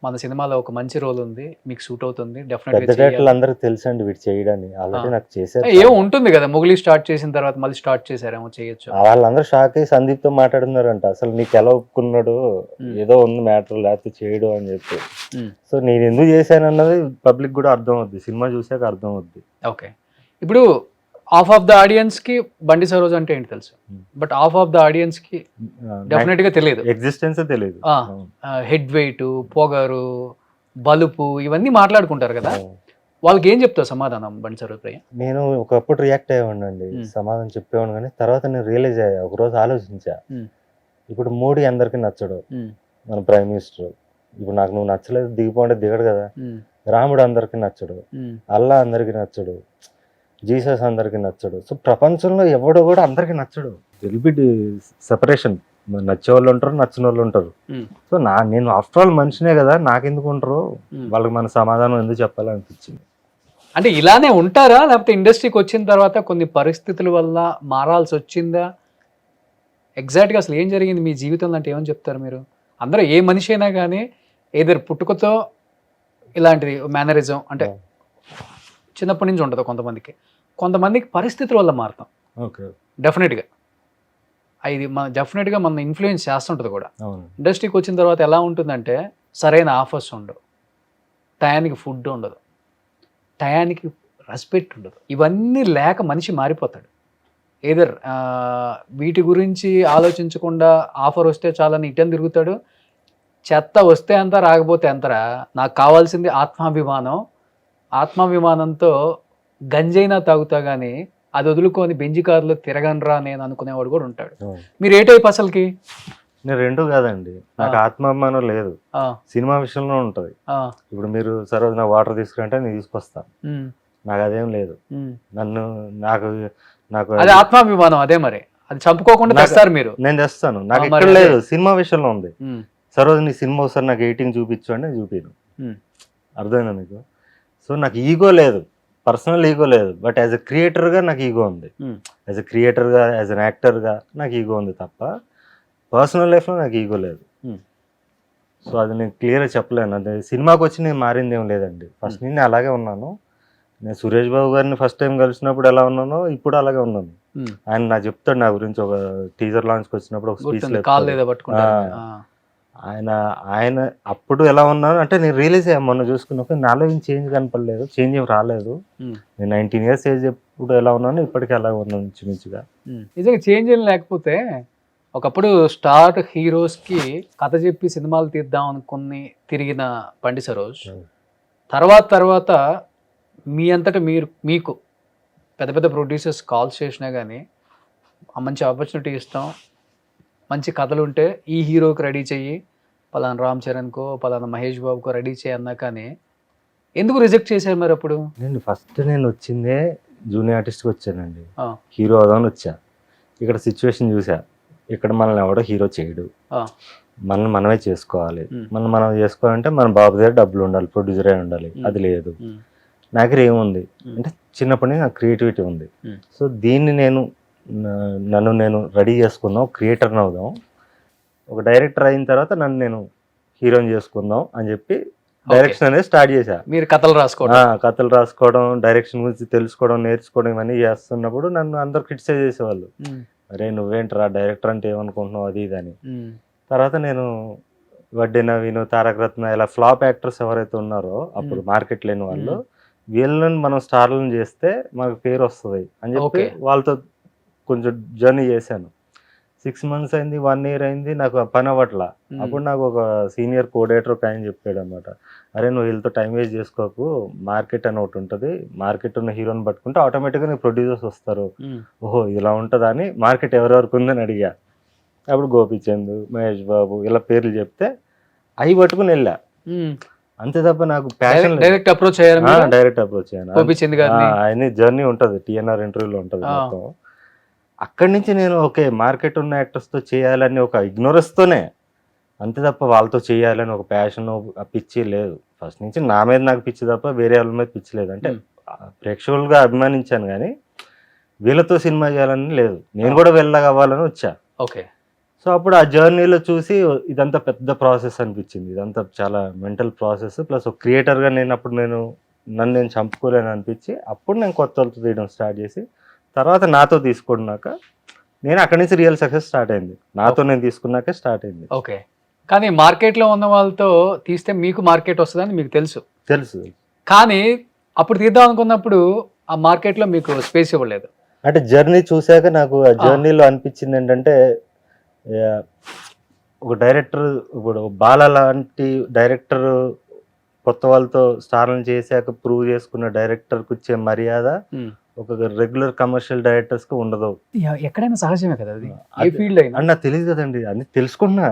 మన సినిమాలో ఒక మంచి రోల్ ఉంది, మీకు సూట్ అవుతుంది డెఫినెట్గా, అందరికి తెలుసండి వీటి చేయడానికి, ఆల్రెడీ నాకు చేశారు. ఏమో ఉంటుంది కదా, మొగిలి స్టార్ట్ చేసిన తర్వాత మళ్ళీ స్టార్ట్ చేశారేమో, చేయొచ్చు. వాళ్ళందరూ షాక్ అయ్యి సందీప్ తో మాట్లాడుతున్నారంట, అసలు నీకు ఎలా ఒప్పుకున్నాడు, ఏదో ఉంది మ్యాటర్ లేకపోతే చేయడు అని చెప్పి. సో నేను ఎందుకు చేశాను అన్నది పబ్లిక్ కూడా అర్థం అవుద్ది, సినిమా చూసాక అర్థం అవుద్ది. ఓకే. ఇప్పుడు హాఫ్ ఆఫ్ ద ఆడియన్స్ కి బండి సరోజ్ అంటే ఏంటి తెలుసు, but half of the audience కి డెఫినెట్ గా తెలియదు, ఎగ్జిస్టెన్స్ తెలియదు. హెడ్ వెయిట్, పొగరు, బలుపు ఇవన్నీ మాట్లాడుకుంటారు కదా, వాళ్ళకి ఏం చెప్తావు సమాధానం బండి సరోజ్ ప్రియ? నేను ఒకప్పుడు రియాక్ట్ అయ్యేవాడినండి, సమాధానం చెప్పేవాడు, కానీ తర్వాత నేను రియలైజ్ అయ్యా, ఒకరోజు ఆలోచించా. ఇప్పుడు మోడీ అందరికి నచ్చడు, మన ప్రైమ్ మినిస్టర్. ఇప్పుడు నాకు నువ్వు నచ్చలేదు దిగిపోంటే దిగడు కదా. రాముడు అందరికి నచ్చడు, అల్లా అందరికి నచ్చడు, జీసస్ అందరికి నచ్చడు. సో ప్రపంచంలో ఎవడో కూడా అందరికి నచ్చడు. విల్ బి సెపరేషన్, నచ్చే వాళ్ళు ఉంటారు, నచ్చిన వాళ్ళు ఉంటారు. సో నేను ఆఫ్టర్ ఆల్ మనిషినే కదా, నాకెందుకు ఉంటారు, వాళ్ళకి మన సమాధానం ఎందుకు చెప్పాలనిపించింది. అంటే ఇలానే ఉంటారా, లేకపోతే ఇండస్ట్రీకి వచ్చిన తర్వాత కొన్ని పరిస్థితుల వల్ల మారాల్సి వచ్చిందా? ఎగ్జాక్ట్గా అసలు ఏం జరిగింది మీ జీవితంలో అంటే ఏమని చెప్తారు మీరు? అందరూ ఏ మనిషి అయినా కానీ ఏదర్ పుట్టుకతో ఇలాంటిది మేనరిజం అంటే చిన్నప్పటి నుంచి ఉంటుంది కొంతమందికి పరిస్థితుల వల్ల మారుతాం. ఓకే, డెఫినెట్గా ఇది డెఫినెట్గా మన ఇన్ఫ్లుయెన్స్ చేస్తుంటుంది కూడా. ఇండస్ట్రీకి వచ్చిన తర్వాత ఎలా ఉంటుందంటే, సరైన ఆఫర్స్ ఉండవు, టయానికి ఫుడ్ ఉండదు, టయానికి రెస్పెక్ట్ ఉండదు, ఇవన్నీ లేక మనిషి మారిపోతాడు. ఏదర్ వీటి గురించి ఆలోచించకుండా ఆఫర్ వస్తే చాలని ఇటని తిరుగుతాడు. చెత్త వస్తే అంతా రాకపోతే ఎంతరా, నాకు కావాల్సింది ఆత్మాభిమానంతో గంజైనా తాగుతా కానీ అది వదులుకొని బెంజి కారులో తిరగనరా నేను అనుకునేవాడు కూడా ఉంటాడు. మీరు ఏ టైప్ అసలుకి? నేను రెండు కాదండి, నాకు ఆత్మాభిమానం లేదు, సినిమా విషయంలో ఉంటది. ఇప్పుడు మీరు సరోజు నాకు వాటర్ తీసుకుంటే నేను తీసుకొస్తాను, నాకు అదేం లేదు. నాకు అది ఆత్మాభిమానం, అదే మరి అది చంపుకోకుండా తెస్తారు మీరు. నేను తెస్తాను, నాకు ఇక్కడ లేదు, సినిమా విషయంలో ఉంది. సరోజు నీ సినిమా ఒకసారి నాకు ఎడిటింగ్ చూపించు అంటే చూపిను, అర్థమైనా మీకు? సో నాకు ఈగో లేదు, పర్సనల్ ఈగో లేదు, బట్ యాజ్ ఎ క్రియేటర్గా నాకు ఈగో ఉంది. యాజ్ ఎ క్రియేటర్గా, యాజ్ అన్ యాక్టర్గా నాకు ఈగో ఉంది తప్ప పర్సనల్ లైఫ్లో నాకు ఈగో లేదు. సో అది నేను క్లియర్గా చెప్పలేను. అదే సినిమాకి వచ్చి నేను మారింది ఏం లేదండి, ఫస్ట్ నేను అలాగే ఉన్నాను. నేను సురేష్ బాబు గారిని ఫస్ట్ టైం కలిసినప్పుడు ఎలా ఉన్నానో ఇప్పుడు అలాగే ఉన్నాను. ఆయన నాకు చెప్తాడు నా గురించి, ఒక టీజర్ లాంచ్కి వచ్చినప్పుడు ఒక స్పీచ్ ఆయన ఆయన అప్పుడు ఎలా ఉన్నాను అంటే నేను రియలైజ్ అయ్యా మొన్న చూసుకున్నప్పుడు నాలో ఏం చేంజ్ కనపడలేదు, చేంజ్ ఏం రాలేదు. నేను 19 years ఏజ్ ఎప్పుడు ఎలా ఉన్నాను ఇప్పటికీ అలా ఉన్నాను ఇంచుమించుగా. నిజంగా చేంజ్ ఏం లేకపోతే ఒకప్పుడు స్టార్ హీరోస్కి కథ చెప్పి సినిమాలు తీద్దాం అనుకుని తిరిగిన బండి సరోజ్ తర్వాత మీ అంతటా మీకు పెద్ద పెద్ద ప్రొడ్యూసర్స్ కాల్స్ చేసినా కానీ మంచి ఆపర్చునిటీ ఇస్తాం, మంచి కథలు ఉంటే ఈ హీరోకి రెడీ చెయ్యి, పలానా రామ్ చరణ్కో పలానా మహేష్ బాబుకో రెడీ చేయి అన్నా కానీ ఎందుకు రిజెక్ట్ చేశారు మరి అప్పుడు? నేను వచ్చిందే జూనియర్ ఆర్టిస్ట్కి వచ్చానండి, ఆ. హీరో అవుదామని వచ్చా. ఇక్కడ సిచ్యువేషన్ చూసా, ఇక్కడ మనల్ని ఎవడో హీరో చేయడు, మనమే చేసుకోవాలి. మనం చేసుకోవాలంటే మన బాబు దగ్గర డబ్బులు ఉండాలి, ప్రొడ్యూసరే ఉండాలి, అది లేదు. నా దగ్గర ఏముంది అంటే చిన్నప్పటి నుంచి నాకు క్రియేటివిటీ ఉంది. సో దీన్ని నన్ను నేను రెడీ చేసుకుందాం, క్రియేటర్ని అవుదాం, ఒక డైరెక్టర్ అయిన తర్వాత నన్ను నేను హీరోని చేసుకుందాం అని చెప్పి డైరెక్షన్ అనేది స్టార్ట్ చేశా. మీరు కథలు రాసుకోవడం, డైరెక్షన్ గురించి తెలుసుకోవడం, నేర్చుకోవడం ఇవన్నీ చేస్తున్నప్పుడు నన్ను అందరు క్రిటిసైజ్ చేసేవాళ్ళు, అరే నువ్వేంట్రా డైరెక్టర్ అంటే ఏమనుకుంటున్నావు అది ఇది అని. తర్వాత నేను వడ్డీ నవీన్, తారక రత్న ఇలా ఫ్లాప్ యాక్టర్స్ ఎవరైతే ఉన్నారో అప్పుడు మార్కెట్ లేని వాళ్ళు, వీళ్ళని మనం స్టార్లను చేస్తే మనకు పేరు వస్తుంది అని చెప్పి వాళ్ళతో కొంచెం జర్నీ చేశాను. 6 months అయింది, 1 year అయింది, నాకు పని అవ్వట్లా. అప్పుడు నాకు ఒక సీనియర్ కోఆర్డినేటర్ ఒక ఆయన చెప్పాడు అనమాట, అరే నువ్వు వీళ్ళతో టైం వేస్ట్ చేసుకోకు, మార్కెట్ అని ఒకటి ఉంటుంది, మార్కెట్ ఉన్న హీరోని పట్టుకుంటే ఆటోమేటిక్గా నీకు ప్రొడ్యూసర్స్ వస్తారు, ఓహో ఇలా ఉంటుందా అని మార్కెట్ ఎవరెవరికి ఉందని అడిగా. అప్పుడు గోపీచంద్, మహేష్ బాబు ఇలా పేర్లు చెప్తే అవి పట్టుకుని వెళ్ళా, అంతే తప్ప నాకు ప్యాషన్ డైరెక్ట్ అప్రోచ్ అయ్యాను. ఆయన జర్నీ ఉంటుంది, టీఎన్ఆర్ ఇంటర్వ్యూలో ఉంటుంది మొత్తం. అక్కడి నుంచి నేను ఓకే మార్కెట్ ఉన్న యాక్టర్స్తో చేయాలని ఒక ఇగ్నోరెన్స్తోనే, అంతే తప్ప వాళ్ళతో చేయాలని ఒక ప్యాషన్ పిచ్చి లేదు. ఫస్ట్ నుంచి నా మీద నాకు పిచ్చి తప్ప వేరే వాళ్ళ మీద పిచ్చి లేదు. అంటే ప్రేక్షకులుగా అభిమానించాను కానీ వీళ్ళతో సినిమా చేయాలని లేదు, నేను కూడా వెళ్ళగవ్వాలని వచ్చా. ఓకే. సో అప్పుడు ఆ జర్నీలో చూసి ఇదంతా పెద్ద ప్రాసెస్ అనిపించింది, ఇదంతా చాలా మెంటల్ ప్రాసెస్, ప్లస్ ఒక క్రియేటర్గా నన్ను నేను చంపుకోలేను అనిపించి అప్పుడు నేను కొత్త వాళ్ళతో తీయడం స్టార్ట్ చేసి తర్వాత నాతో తీసుకున్నాక నేను అక్కడి నుంచి రియల్ సక్సెస్ స్టార్ట్ అయింది, నాతో నేను తీసుకున్నాకే స్టార్ట్ అయింది. ఓకే. కానీ మార్కెట్లో ఉన్న వాళ్ళతో తీస్తే మీకు మార్కెట్ వస్తుందని మీకు తెలుసు, కానీ అప్పుడు తీద్దాం అనుకున్నప్పుడు ఆ మార్కెట్లో మీకు స్పేస్ ఇవ్వలేదు. అంటే జర్నీ చూశాక నాకు ఆ జర్నీలో అనిపించింది ఏంటంటే, ఒక డైరెక్టర్ ఇప్పుడు బాల లాంటి డైరెక్టర్ కొత్త వాళ్ళతో స్టార్లను చేశాక ప్రూవ్ చేసుకున్న డైరెక్టర్కి వచ్చే మర్యాద ఒక రెగ్యులర్ కమర్షియల్ డైరెక్టర్స్ కి ఉండదు. ఎక్కడైనా సహజమే కదా అది, ఏ ఫీల్డ్ అయినా. నాకు తెలియదు కదండి, అన్ని తెలుసుకున్నా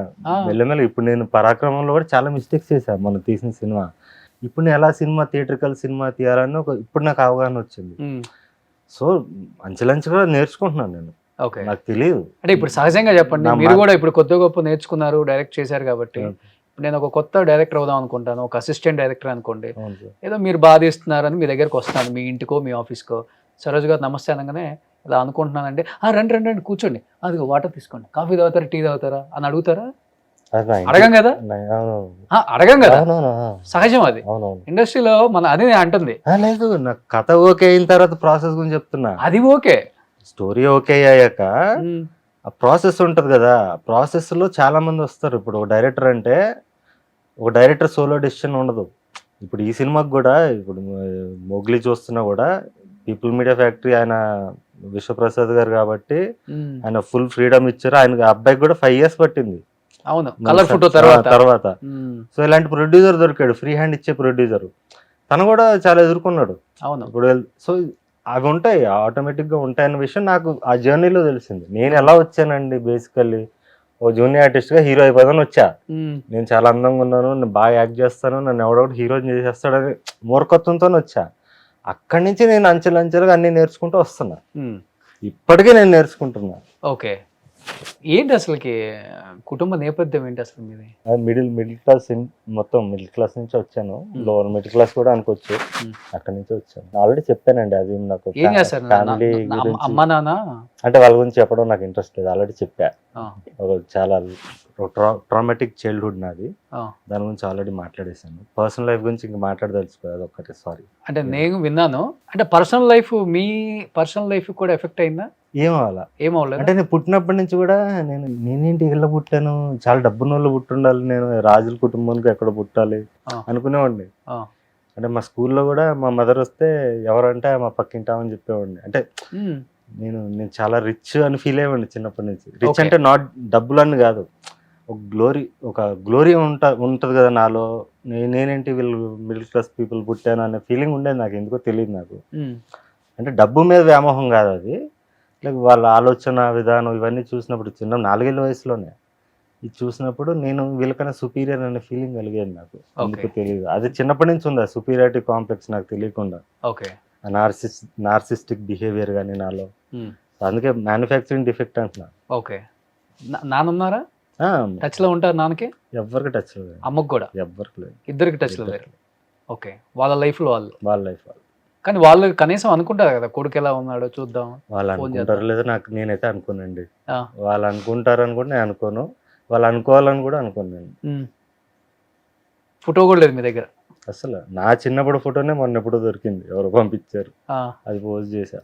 మెల్లమెల్ల. ఇప్పుడు నేను పరాక్రమంలో కూడా చాలా మిస్టేక్స్ చేశాను మనం తీసిన సినిమా. ఇప్పుడు నేను ఎలా థియేట్రికల్ సినిమా తీయాలని ఇప్పుడు నాకు అవగాహన వచ్చింది. సో అంచెలంచెగా నేర్చుకుంటున్నాను నేను, నాకు తెలియదు. అంటే ఇప్పుడు సహజంగా చెప్పండి, మీరు కూడా ఇప్పుడు కొద్ది గొప్ప నేర్చుకున్నారు, డైరెక్ట్ చేశారు కాబట్టి. నేను ఒక కొత్త డైరెక్టర్ అవుదాం అనుకుంటాను, ఒక అసిస్టెంట్ డైరెక్టర్ అనుకోండి, ఏదో మీరు బాధిస్తున్నారని మీ దగ్గరకు వస్తాను, మీ ఇంటికో మీ ఆఫీస్కో, సరోజ్ గారు నమస్తే అనగానే ఇలా అనుకుంటున్నానంటే రండి కూర్చోండి, అది వాటర్ తీసుకోండి, కాఫీ తాగుతారా, టీ తాగుతారా అని అడుగుతారా? అడగం కదా, సహజం అది ఇండస్ట్రీలో. మన అది అంటుంది లేదు, నాకు కథ ఓకే అయిన తర్వాత ప్రాసెస్ గురించి చెప్తున్నా. అది ఓకే, స్టోరీ ఓకే అయ్యాక ఆ ప్రాసెస్ ఉంటుంది కదా, ప్రాసెస్ లో చాలా మంది వస్తారు. ఇప్పుడు ఒక డైరెక్టర్ అంటే ఒక డైరెక్టర్ సోలో డెసిషన్ ఉండదు. ఇప్పుడు ఈ సినిమాకి కూడా ఇప్పుడు మొగ్లీ చూస్తున్నా కూడా పీపుల్ మీడియా ఫ్యాక్టరీ ఆయన విశ్వప్రసాద్ గారు కాబట్టి ఆయన ఫుల్ ఫ్రీడమ్ ఇచ్చారు. ఆయనకి అబ్బాయికి కూడా 5 years పట్టింది. అవును, కలర్ ఫోటో తర్వాత. సో ఇలాంటి ప్రొడ్యూసర్ దొరికాడు, ఫ్రీ హ్యాండ్ ఇచ్చే ప్రొడ్యూసర్. తను కూడా చాలా ఎదుర్కొన్నాడు. అవును. ఇప్పుడు సో అవి ఉంటాయి, ఆటోమేటిక్గా ఉంటాయన్న విషయం నాకు ఆ జర్నీలో తెలిసింది. నేను ఎలా వచ్చానండి, బేసికల్లీ ఓ జూనియర్ ఆర్టిస్ట్గా హీరో అయిపోదాని వచ్చా. నేను చాలా అందంగా ఉన్నాను, నేను బాగా యాక్ట్ చేస్తాను, నన్ను ఎవడొకటి హీరోని చేసేస్తాడని మూర్ఖత్వంతో వచ్చా. అక్కడి నుంచి నేను అంచెలంచెలుగా అన్ని నేర్చుకుంటూ వస్తున్నా, ఇప్పటికీ నేను నేర్చుకుంటున్నా. ఓకే. ఏంటి అసలుకి కుటుంబ నేపథ్యం ఏంటి అసలు మీది? మిడిల్ క్లాస్, మొత్తం మిడిల్ క్లాస్ నుంచి వచ్చాను. లోవర్ మిడిల్ క్లాస్ కూడా అనుకోవచ్చు, అక్కడి నుంచి వచ్చాను. ఆల్రెడీ చెప్పానండి, అది నాకు ఫ్యామిలీ గురించి, అమ్మా నాన్న అంటే వాళ్ళ గురించి చెప్పడం నాకు ఇంట్రెస్ట్ లేదు. ఆల్రెడీ చెప్పా, చాలా ట్రామాటిక్ చైల్డ్హుడ్ నాది, దాని గురించి ఆల్రెడీ మాట్లాడేశాను. పర్సనల్ లైఫ్ గురించి ఇంకా మాట్లాడదలుచుకోలేదు, ఒక్కటే సారీ. అంటే నేను విన్నాను, అంటే పర్సనల్ లైఫ్, మీ పర్సనల్ లైఫ్ కూడా ఎఫెక్ట్ అయిందా? ఏం అవ్వాలా. ఏమవ్వలేదు? అంటే నేను పుట్టినప్పటి నుంచి కూడా నేనేంటి ఇలా పుట్టాను, చాలా డబ్బున్న వాళ్ళు పుట్టుండాలి, నేను రాజుల కుటుంబానికి ఎక్కడ పుట్టాలి అనుకునేవాడిని. అంటే మా స్కూల్లో కూడా మా మదర్ వస్తే ఎవరంటే మా పక్కింటామని చెప్పేవాడిని. అంటే నేను చాలా రిచ్ అని ఫీల్ అయ్యేవాడిని చిన్నప్పటి నుంచి. రిచ్ అంటే నాట్ డబ్బులని కాదు, ఒక గ్లోరీ ఉంటుంది కదా నాలో. నేనేంటి వీళ్ళు మిడిల్ క్లాస్ పీపుల్ పుట్టాను అనే ఫీలింగ్ ఉండేది నాకు, ఎందుకో తెలియదు నాకు. అంటే డబ్బు మీద వ్యామోహం కాదు అది, లైక్ వాళ్ళ ఆలోచన విధానం ఇవన్నీ చూసినప్పుడు, చిన్న 4 ఏళ్ళ వయసులోనే ఇది చూసినప్పుడు నేను వీళ్ళకన్నా సుపీరియర్ అనే ఫీలింగ్ కలిగేది నాకు, ఎందుకు తెలియదు. అది చిన్నప్పటి నుంచి ఉంది, సుపీరియారిటీ కాంప్లెక్స్ నాకు తెలియకుండా. నార్సిస్టిక్ బిహేవియర్ కానీ నాలో, అందుకే మ్యానుఫ్యాక్చరింగ్ డిఫెక్ట్ అంటున్నా. ఓకే. నానున్నారా? టచ్ లో ఉంటారు నాన్నకి? ఎవరికి టచ్ లేదు, అమ్మకు కూడా ఎవరికి లేదు, ఇద్దరికి టచ్ లో లేరు. ఓకే. వాళ్ళ లైఫ్ లో వాళ్ళ లైఫ్ కానీ వాళ్ళు కనీసం అనుకుంటారు కదా కొడుకు ఎలా ఉన్నాడో చూద్దాం. వాళ్ళు అనుకుంటారు లేదా నాకు, నేనైతే అనుకోనండి. వాళ్ళు అనుకుంటారు అని కూడా నేను అనుకోను, వాళ్ళు అనుకోవాలని కూడా అనుకోను నేను. ఫోటో కూడా లేదు మీ దగ్గర అసలు? నా చిన్నప్పుడు ఫోటోనే మొన్న ఎప్పుడో దొరికింది, ఎవరు పంపించారు, అది పోస్ట్ చేశా.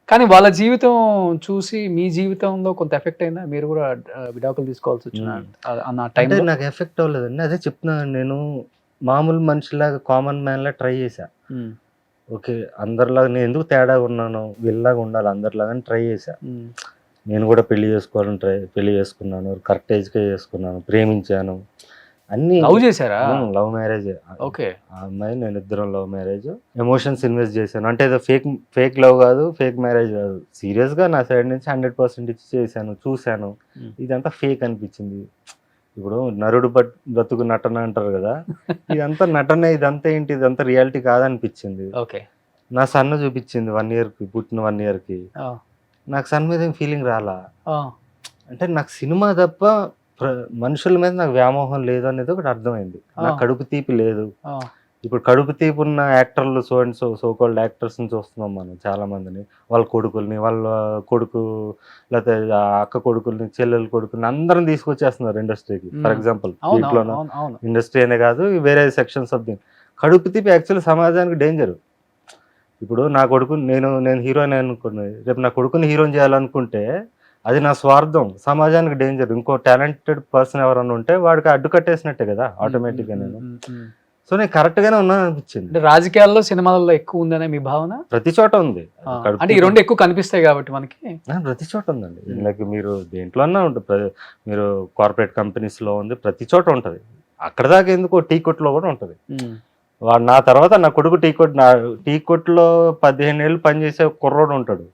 కానీ వాళ్ళ జీవితం చూసి మీ జీవితంలో కొంత ఎఫెక్ట్ అయిందా? మీరు కూడా విడాకులు తీసుకోవాల్సి వచ్చిన అన్న టైం? నాకు ఎఫెక్ట్ అవ్వలేదండి, అదే చెప్తున్నాను. నేను మామూలు మనిషిలాగా, కామన్ మ్యాన్ లా ట్రై చేశా. ఓకే, అందరిలాగా నేను ఎందుకు తేడాగా ఉన్నాను, వీళ్ళలాగా ఉండాలి అందరిలాగా అని ట్రై చేశా. నేను కూడా పెళ్లి చేసుకున్నాను, కరెక్ట్ ఏజ్కే చేసుకున్నాను, ప్రేమించాను, అన్ని లవ్ చేశారా? Love marriage. ఓకే. ఆ అమ్మాయి నేను ఇద్దరం లవ్ మ్యారేజ్, ఎమోషన్స్ ఇన్వెస్ట్ చేశాను. అంటే ఏదో ఫేక్ లవ్ కాదు, ఫేక్ మ్యారేజ్ కాదు, సీరియస్ గా నా సైడ్ నుంచి 100% ఇచ్చి చేశాను, చూశాను. ఇదంతా ఫేక్ అనిపించింది. ఇప్పుడు నరుడు బ్రతుకు నటన అంటారు కదా, ఇదంతా నటనే, ఇదంతా ఏంటి, ఇదంతా రియాలిటీ కాదనిపించింది. ఓకే. నా సన్న చూపించింది 1 year కి, పుట్టిన 1 year కి నాకు సన్ మీద ఏం ఫీలింగ్ రాలా. అంటే నాకు సినిమా తప్ప మనుషుల మీద నాకు వ్యామోహం లేదు అనేది ఒకటి అర్థమైంది. నాకు కడుపు తీపి లేదు. ఇప్పుడు కడుపు తీపి ఉన్న యాక్టర్లు, సో కాల్డ్ యాక్టర్స్ ని చూస్తున్నాం మనం చాలా మందిని, వాళ్ళ కొడుకుల్ని, వాళ్ళ కొడుకు లేకపోతే అక్క కొడుకుల్ని, చెల్లెల కొడుకుల్ని అందరం తీసుకొచ్చేస్తున్నారు ఇండస్ట్రీకి. ఫర్ ఎగ్జాంపుల్ దీంట్లోనూ ఇండస్ట్రీ అనే కాదు, వేరే సెక్షన్స్ ఆఫ్ దీని కడుపు తీపి యాక్చువల్లీ సమాజానికి డేంజర్. ఇప్పుడు నా కొడుకు, నేను హీరోయిన్ అనుకుని రేపు నా కొడుకుని హీరోయిన్ చేయాలనుకుంటే అది నా స్వార్థం, సమాజానికి డేంజర్. ఇంకో టాలెంటెడ్ పర్సన్ ఎవరన్నా ఉంటే వాడికి అడ్డు కట్టేసినట్టే కదా ఆటోమేటిక్గా. నేను సో నేను కరెక్ట్ గానే ఉన్నాను అనిపించింది. రాజకీయాల్లో, సినిమాల్లో ఎక్కువ ఉందనే మీ భావన? ప్రతి చోట ఉంది. అంటే ఈ రెండు ఎక్కువ కనిపిస్తాయి కాబట్టి మనకి ప్రతి చోట ఉందండి. లైక్ మీరు దేంట్లో అన్నా ఉంటుంది, మీరు కార్పొరేట్ కంపెనీస్ లో ఉంది, ప్రతి చోట ఉంటది. అక్కడ దాకా ఎందుకు, టీ కొట్లో కూడా ఉంటది. వాడు నా తర్వాత నా కొడుకు టీ కొట్లో 15 ఏళ్ళు పనిచేసే కుర్రోడు ఉంటాడు,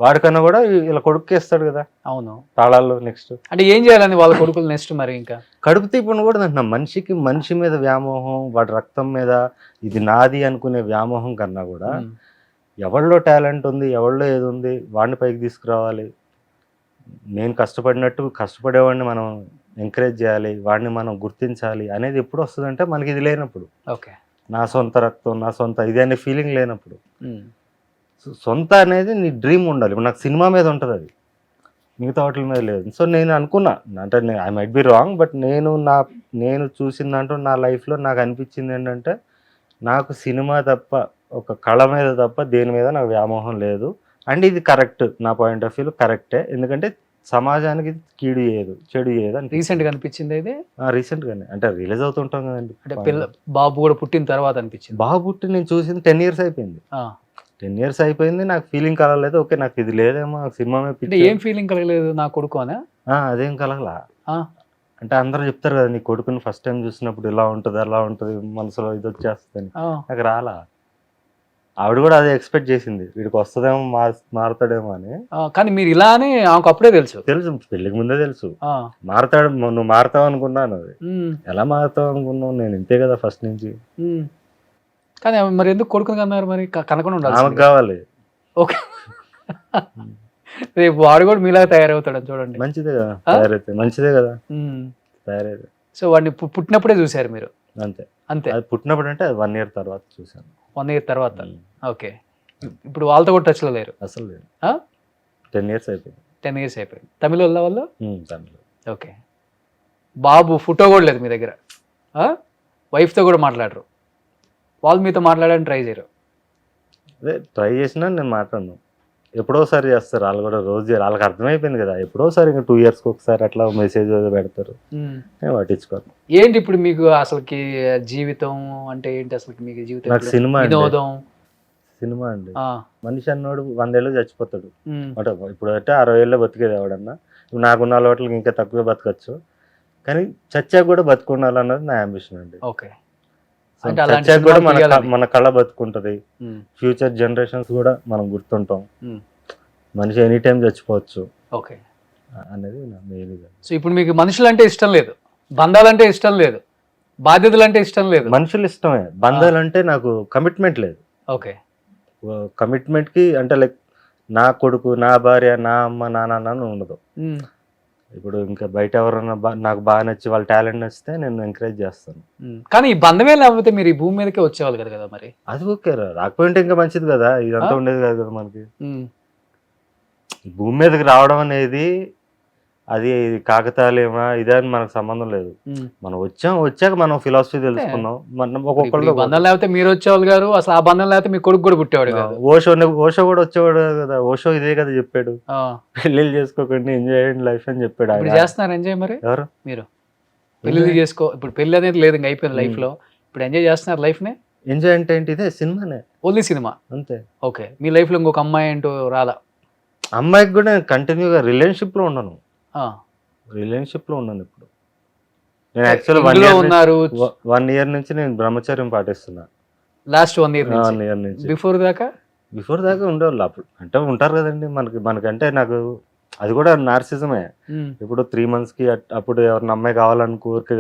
వాడికన్నా కూడా ఇలా కొడుకు ఇస్తాడు కదా. అవును, తాళాలు. నెక్స్ట్ అంటే ఏం చేయాలని వాళ్ళ కొడుకులు నెక్స్ట్ మరి ఇంకా కడుపు తీపని కూడా అంటున్నా. మనిషి మీద వ్యామోహం, వాడి రక్తం మీద ఇది నాది అనుకునే వ్యామోహం కన్నా కూడా ఎవరిలో టాలెంట్ ఉంది, ఎవరిలో ఏది ఉంది, వాడిని పైకి తీసుకురావాలి. నేను కష్టపడేవాడిని మనం ఎంకరేజ్ చేయాలి, వాడిని మనం గుర్తించాలి అనేది ఎప్పుడు వస్తుందంటే మనకి ఇది లేనప్పుడు. ఓకే, నా సొంత రక్తం, నా సొంత ఇది అనే ఫీలింగ్ లేనప్పుడు. సొంత అనేది నీ డ్రీమ్ ఉండాలి. ఇప్పుడు నాకు సినిమా మీద ఉంటుంది, అది మిగతా వాటి మీద లేదు. సో నేను అనుకున్నా, అంటే I might be wrong, but నేను చూసిన దాంట్లో నా లైఫ్లో నాకు అనిపించింది ఏంటంటే, నాకు సినిమా తప్ప, ఒక కళ మీద తప్ప దేని మీద నాకు వ్యామోహం లేదు. అండ్ ఇది కరెక్ట్, నా పాయింట్ ఆఫ్ వ్యూలో కరెక్టే. ఎందుకంటే సమాజానికి కీడు చేయదు, చెడు చేయదు అని రీసెంట్గా అనిపించింది. ఇది రీసెంట్గానే, అంటే రిలీజ్ అవుతుంటాం కదండి. అంటే బాబు కూడా పుట్టిన తర్వాత అనిపించింది. బాబు పుట్టి నేను చూసింది 10 years అయిపోయింది. 10 years అయిపోయింది, నాకు ఫీలింగ్ కలగలేదు. ఓకే, నాకు ఇది లేదేమో, సినిమా మీద ఏం ఫీలింగ్ కలగలేదు నా కొడుకు అనే. అదేం కలగలా. అంటే అందరూ చెప్తారు కదా, నీ కొడుకుని ఫస్ట్ టైం చూసినప్పుడు ఇలా ఉంటుంది, అలా ఉంటుంది, మనసులో ఇది వచ్చేస్తుంది. నాకు రాలా. ఆవిడ కూడా అదే ఎక్స్పెక్ట్ చేసింది, వీడికి వస్తుందేమో, మారుతాడేమో అని. కానీ మీరు ఇలా అని ఆమెకు అప్పుడే తెలుసు పెళ్లికి ముందే తెలుసు మారుతాడు, నువ్వు మారుతావు అనుకున్నాను. అది ఎలా మారుతావు అనుకున్నావు, నేను ఇంతే కదా ఫస్ట్ నుంచి. కానీ మరి ఎందుకు కొడుకుని కన్నారు మరి? కనకుండా ఉండాలి, ఆమెకు కావాలి. ఓకే, రేపు వాడు కూడా మీలాగా తయారవుతాడు చూడండి. మంచిదే కదా, మంచిదే కదా తయారైతే. సో వాడిని పుట్టినప్పుడే చూసారు మీరు? అంతే. అది పుట్టినప్పుడు అంటే 1 year తర్వాత చూసాను. 1 year తర్వాత. ఓకే, ఇప్పుడు వాళ్ళతో కూడా టచ్లో లేరు? అసలు లేరు. 10 years అయిపోయింది. 10 years అయిపోయింది. తమిళ వాళ్ళు? తమిళ. ఓకే, బాబు ఫోటో కూడా లేదు మీ దగ్గర? వైఫ్తో కూడా మాట్లాడరు? వాళ్ళు మీతో మాట్లాడడానికి ట్రై చేయరు? అదే ట్రై చేసినా నేను మాట్లాడను. ఎప్పుడోసారి చేస్తారు వాళ్ళు కూడా, రోజు చేయరు. వాళ్ళకి అర్థమైపోయింది కదా, ఎప్పుడోసారి ఇంకా 2 yearsకి ఒకసారి అట్లా మెసేజ్ పెడతారు, నేను పట్టించుకోను. ఏంటి ఇప్పుడు మీకు అసలుకి జీవితం అంటే ఏంటి అసలు మీకు జీవితం నాకు ఇప్పుడు? సినిమా అండి, వినోదం. సినిమా అండి. ఆ, మనిషి అన్నోడు 100 ఏళ్ళు చచ్చిపోతాడు ఉమ్, అంటే, ఇప్పుడు అంటే 60 ఏళ్ళు బతికేది ఎవడన్నా, నాకున్న అలవాట్లకి ఇంకా తక్కువే బతకచ్చు, కానీ చచ్చాక కూడా బతుకుండాలన్నది నా అంబిషన్ అండి. ఓకే. సో అంటే అలాంటి చచ్చాక కూడా సినిమాలు తీయాలని. మన కళ బతుకుంటది, ఉమ్, ఫ్యూచర్ జనరేషన్స్ కూడా మనం గుర్తుంటాం, ఉమ్, మనిషి ఎనీ టైం చచ్చిపోవచ్చు ఓకే. అనేది నా మెయిన్. సో ఇప్పుడు మీకు మనుషులు అంటే ఇష్టం లేదు, బంధాలంటే ఇష్టం లేదు, బాధ్యతలు అంటే ఇష్టం లేదు. మనుషులు ఇష్టమే, బంధాలంటే నాకు కమిట్మెంట్ లేదు. ఓకే. కమిట్మెంట్ కి అంటే లైక్ నా కొడుకు, నా భార్య, నా అమ్మ, నా నాన్న అని ఉండదు. ఉమ్, ఇప్పుడు ఇంకా బయట ఎవరన్నా నాకు బాగా నచ్చి వాళ్ళ టాలెంట్ నచ్చితే నేను ఎంకరేజ్ చేస్తాను. ఉమ్. కానీ ఈ బంధమే లేకపోతే మీరు ఈ భూమి మీదకే వచ్చేవాళ్ళు కదా కదా మరి. అది ఓకే రాకపోయింటే ఇంకా మంచిది కదా, ఇదంతా ఉండేది కాదు కదా మనకి. ఉమ్, ఈ భూమి మీదకి రావడం అనేది అది కాకతాళీయమా ఇదే అని మనకు సంబంధం లేదు. ఉమ్. మనం వచ్చాక మనం ఫిలాసఫీ తెలుసుకున్నాం. మనం ఇప్పుడు ఈ ఒక్కొక్కళ్ళు బంధం లేకపోతే మీరు వచ్చేవాళ్ళు గారు, అసలు ఆ బంధం లేకపోతే మీ కొడుకు కూడా పుట్టేవాడు కాదు. ఓషో కూడా వచ్చేవాడు కదా, ఓషో ఇదే కదా చెప్పాడు, ఆ, పెళ్ళిళ్ళు చేసుకోకండి, ఎంజాయ్ చేయండి లైఫ్ అని చెప్పాడు ఇప్పుడు ఆయన. చేస్తున్నారు ఎంజాయ్ మరి ఎవరు మీరు? పెళ్లి చేసుకో, ఇప్పుడు పెళ్లి అనేది లేదు ఇంకా అయిపోయింది లైఫ్ లో, ఇప్పుడు ఎంజాయ్ చేస్తున్నారు లైఫ్ ని. ఎంజాయ్ అంటే ఏంటి, ఇదే సినిమానే, ఓన్లీ సినిమా అంతే. ఓకే. మీ లైఫ్ లో ఇంకొక అమ్మాయి అంటూ రాదా? అమ్మాయికి కూడా నేను కంటిన్యూగా రిలేషన్షిప్ లో ఉన్నాను, ఆ, రిలేషన్షిప్ లో ఉన్నాను ఇప్పుడు. నేను యాక్చువల్ ఇందులో ఉన్నారు 1 year నుంచి నేను బ్రహ్మచర్యం పాటిస్తున్నా. లాస్ట్ 1 year 1 year నుంచి. బిఫోర్ దాకా బిఫోర్ దాకా ఉండేవాళ్ళు అప్పుడు, అంటే ఉంటారు కదండి మనకంటే నాకు అది కూడా నార్సిజమే. ఉమ్, ఇప్పుడు 3 months కి అప్పుడు ఎవరిని అమ్మాయి కావాలని కోరిక